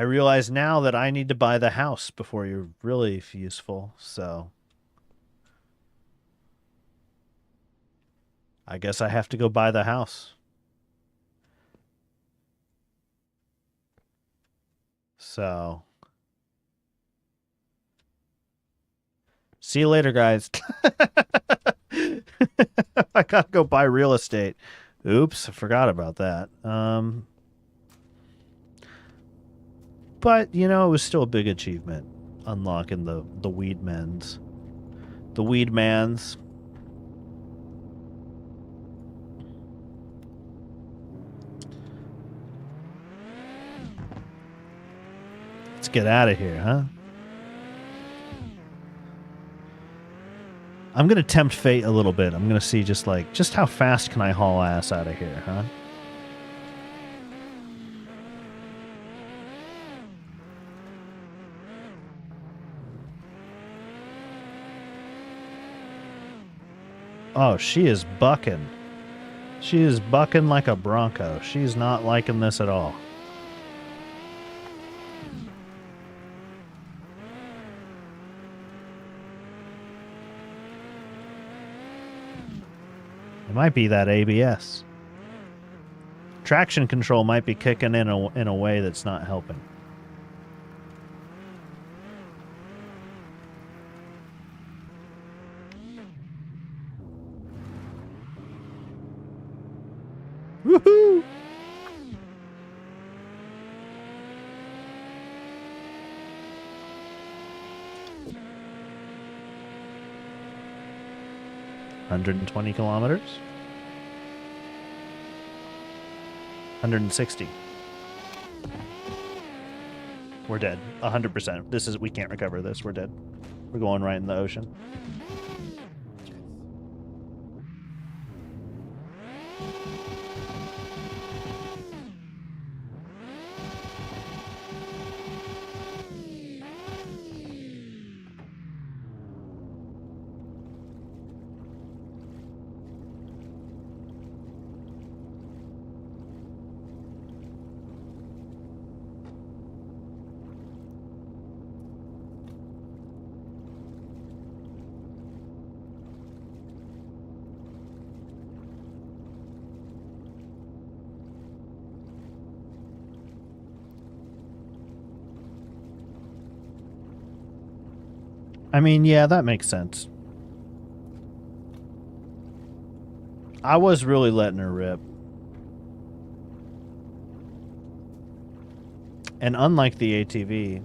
realize now that I need to buy the house before you're really useful. So I guess I have to go buy the house. So see you later, guys. I gotta go buy real estate. Oops, I forgot about that. But you know, it was still a big achievement unlocking the weed mans. The weed mans. Let's get out of here, huh? I'm gonna tempt fate a little bit. I'm gonna see just how fast can I haul ass out of here, huh? Oh, she is bucking. She is bucking like a bronco. She's not liking this at all. It might be that ABS. Traction control might be kicking in a way that's not helping. Woohoo! $120 kilometers. 160. We're dead. 100%. We can't recover this. We're dead. We're going right in the ocean. I mean, yeah, that makes sense. I was really letting her rip. And unlike the ATV,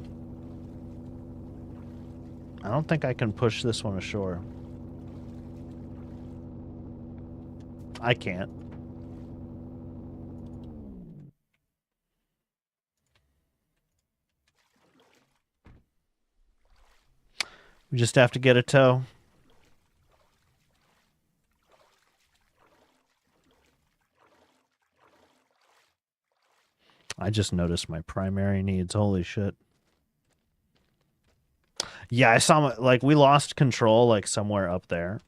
I don't think I can push this one ashore. I can't. We just have to get a tow. I just noticed my primary needs. Holy shit. Yeah, I saw like we lost control like somewhere up there.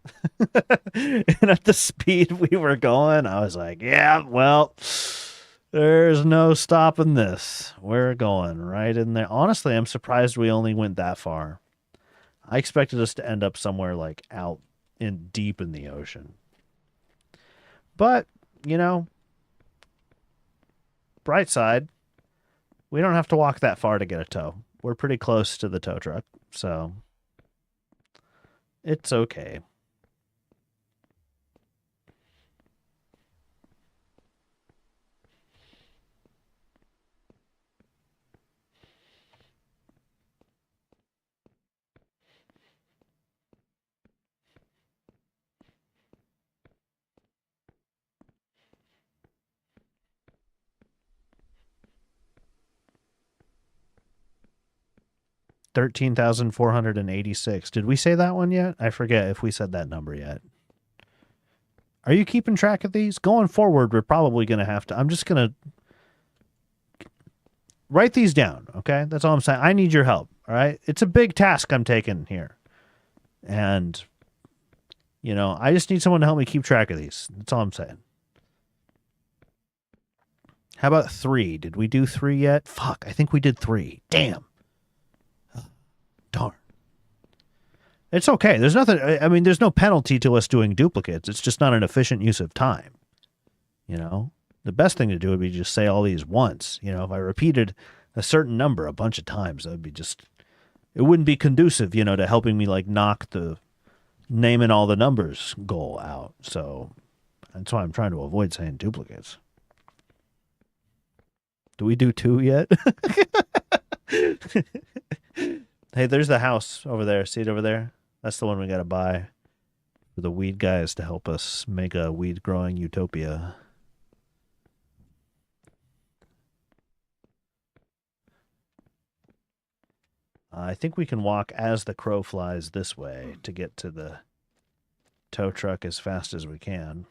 And at the speed we were going, I was like, yeah, well, there's no stopping this. We're going right in there. Honestly, I'm surprised we only went that far. I expected us to end up somewhere like out in deep in the ocean. But, you know, bright side, we don't have to walk that far to get a tow. We're pretty close to the tow truck, so it's okay. 13,486. Did we say that one yet? I forget if we said that number yet. Are you keeping track of these? Going forward, we're probably going to have to. I'm just going to write these down, okay? That's all I'm saying. I need your help, all right? It's a big task I'm taking here. And, you know, I just need someone to help me keep track of these. That's all I'm saying. How about 3? Did we do 3 yet? Fuck, I think we did 3. Damn. Darn. It's okay. There's nothing. I mean, there's no penalty to us doing duplicates. It's just not an efficient use of time. You know, the best thing to do would be just say all these once. You know, if I repeated a certain number a bunch of times, that would be just, it wouldn't be conducive, you know, to helping me like knock the naming all the numbers goal out. So that's why I'm trying to avoid saying duplicates. Do we do 2 yet? Hey, there's the house over there. See it over there? That's the one we got to buy for the weed guys to help us make a weed growing utopia. I think we can walk as the crow flies this way to get to the tow truck as fast as we can.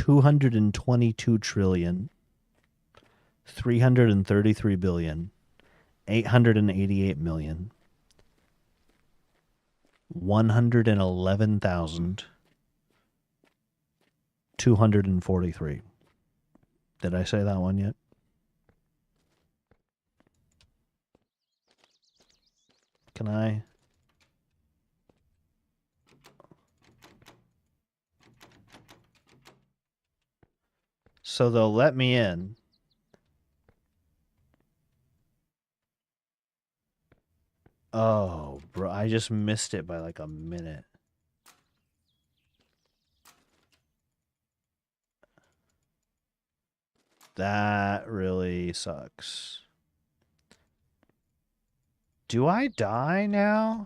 $223,338,111,243. Did I say that one yet? Can I? So they'll let me in. Oh, bro, I just missed it by like a minute. That really sucks. Do I die now?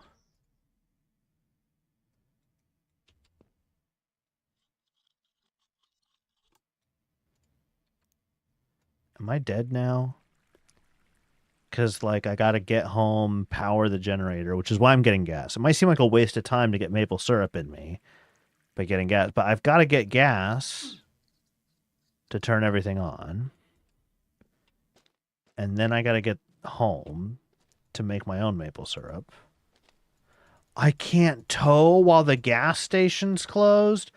Am I dead now? Because, like, I gotta get home, power the generator, which is why I'm getting gas. It might seem like a waste of time to get maple syrup in me by getting gas, but I've got to get gas to turn everything on. And then I gotta get home to make my own maple syrup. I can't tow while the gas station's closed?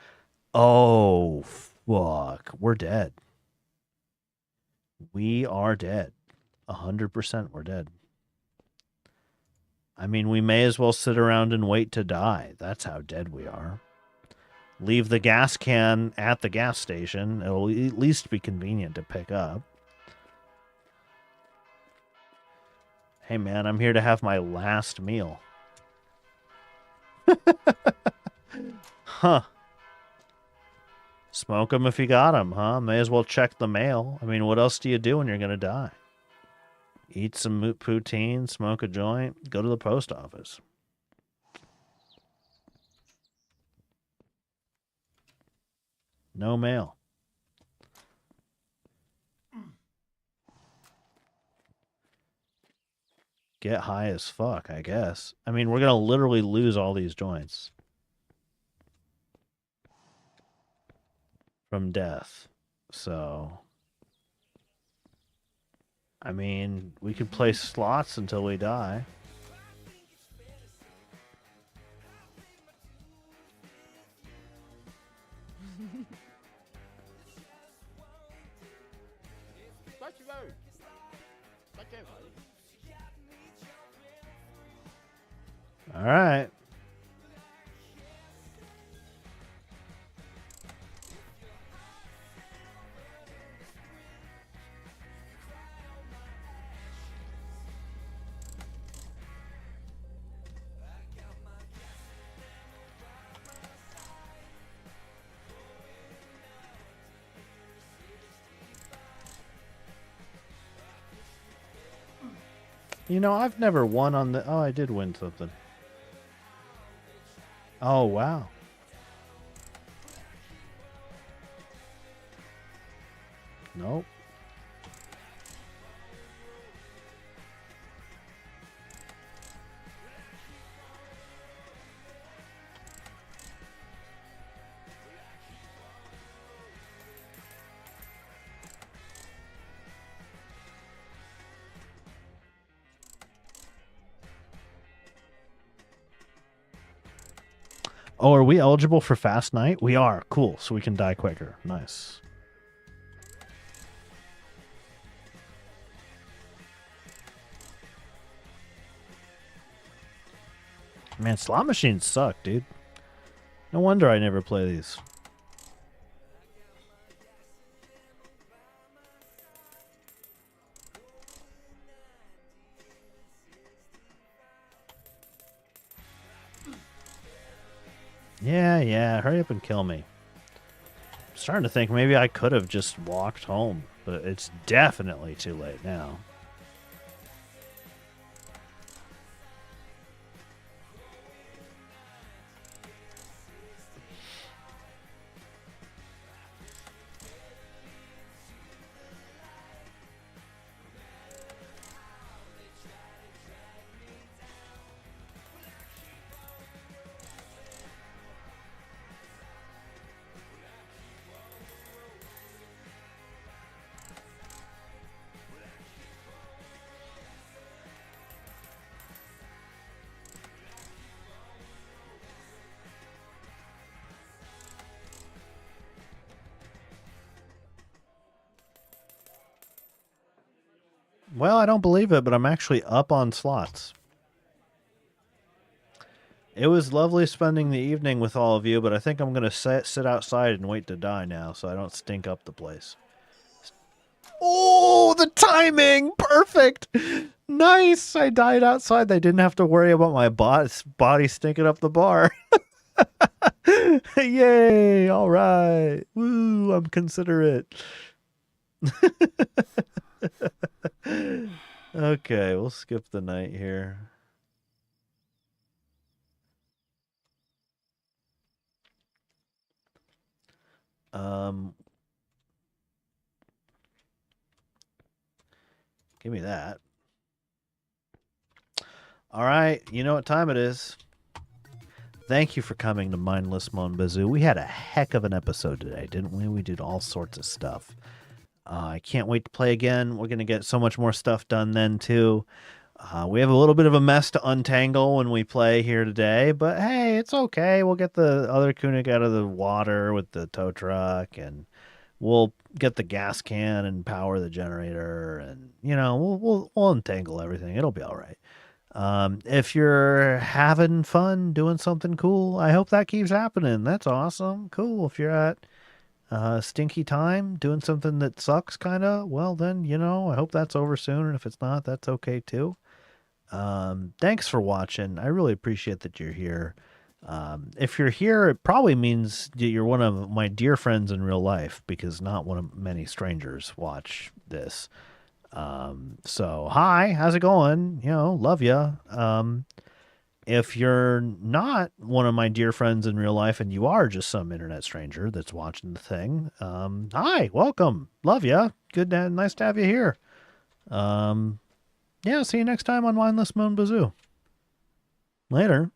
Oh, fuck. We're dead. We are dead. 100% we're dead. I mean, we may as well sit around and wait to die. That's how dead we are. Leave the gas can at the gas station. It'll at least be convenient to pick up. Hey, man, I'm here to have my last meal. Huh. Smoke them if you got them, huh? May as well check the mail. I mean, what else do you do when you're going to die? Eat some poutine, smoke a joint, go to the post office. No mail. Get high as fuck, I guess. I mean, we're going to literally lose all these joints from death. So, I mean, we could play slots until we die. All right. You know, I've never won on the... Oh, I did win something. Oh, wow. Nope. Oh, are we eligible for Fast Night? We are. Cool. So we can die quicker. Nice. Man, slot machines suck, dude. No wonder I never play these. Yeah. Hurry up and kill me. I'm starting to think maybe I could have just walked home, but it's definitely too late now. Well, I don't believe it, but I'm actually up on slots. It was lovely spending the evening with all of you, but I think I'm going to sit outside and wait to die now so I don't stink up the place. Oh, the timing! Perfect! Nice! I died outside. They didn't have to worry about my body stinking up the bar. Yay! All right. Woo! I'm considerate. Okay, we'll skip the night here. Give me that. All right, you know what time it is. Thank you for coming to Mindless Bazou. We had a heck of an episode today, didn't we? We did all sorts of stuff. I can't wait to play again. We're going to get so much more stuff done then, too. We have a little bit of a mess to untangle when we play here today, but hey, it's okay. We'll get the other Kunik out of the water with the tow truck, and we'll get the gas can and power the generator, and we'll untangle everything. It'll be all right. If you're having fun doing something cool, I hope that keeps happening. That's awesome. Cool. If you're at stinky time doing something that sucks, kind of, well, then, I hope that's over soon. And if it's not, that's okay too. Thanks for watching. I really appreciate that you're here. If you're here, it probably means that you're one of my dear friends in real life, because not one of many strangers watch this. So hi, how's it going? Love ya. If you're not one of my dear friends in real life and you are just some internet stranger that's watching the thing, hi, welcome. Love ya. Good, nice to have you here. Yeah, see you next time on Mindless Bazou. Later.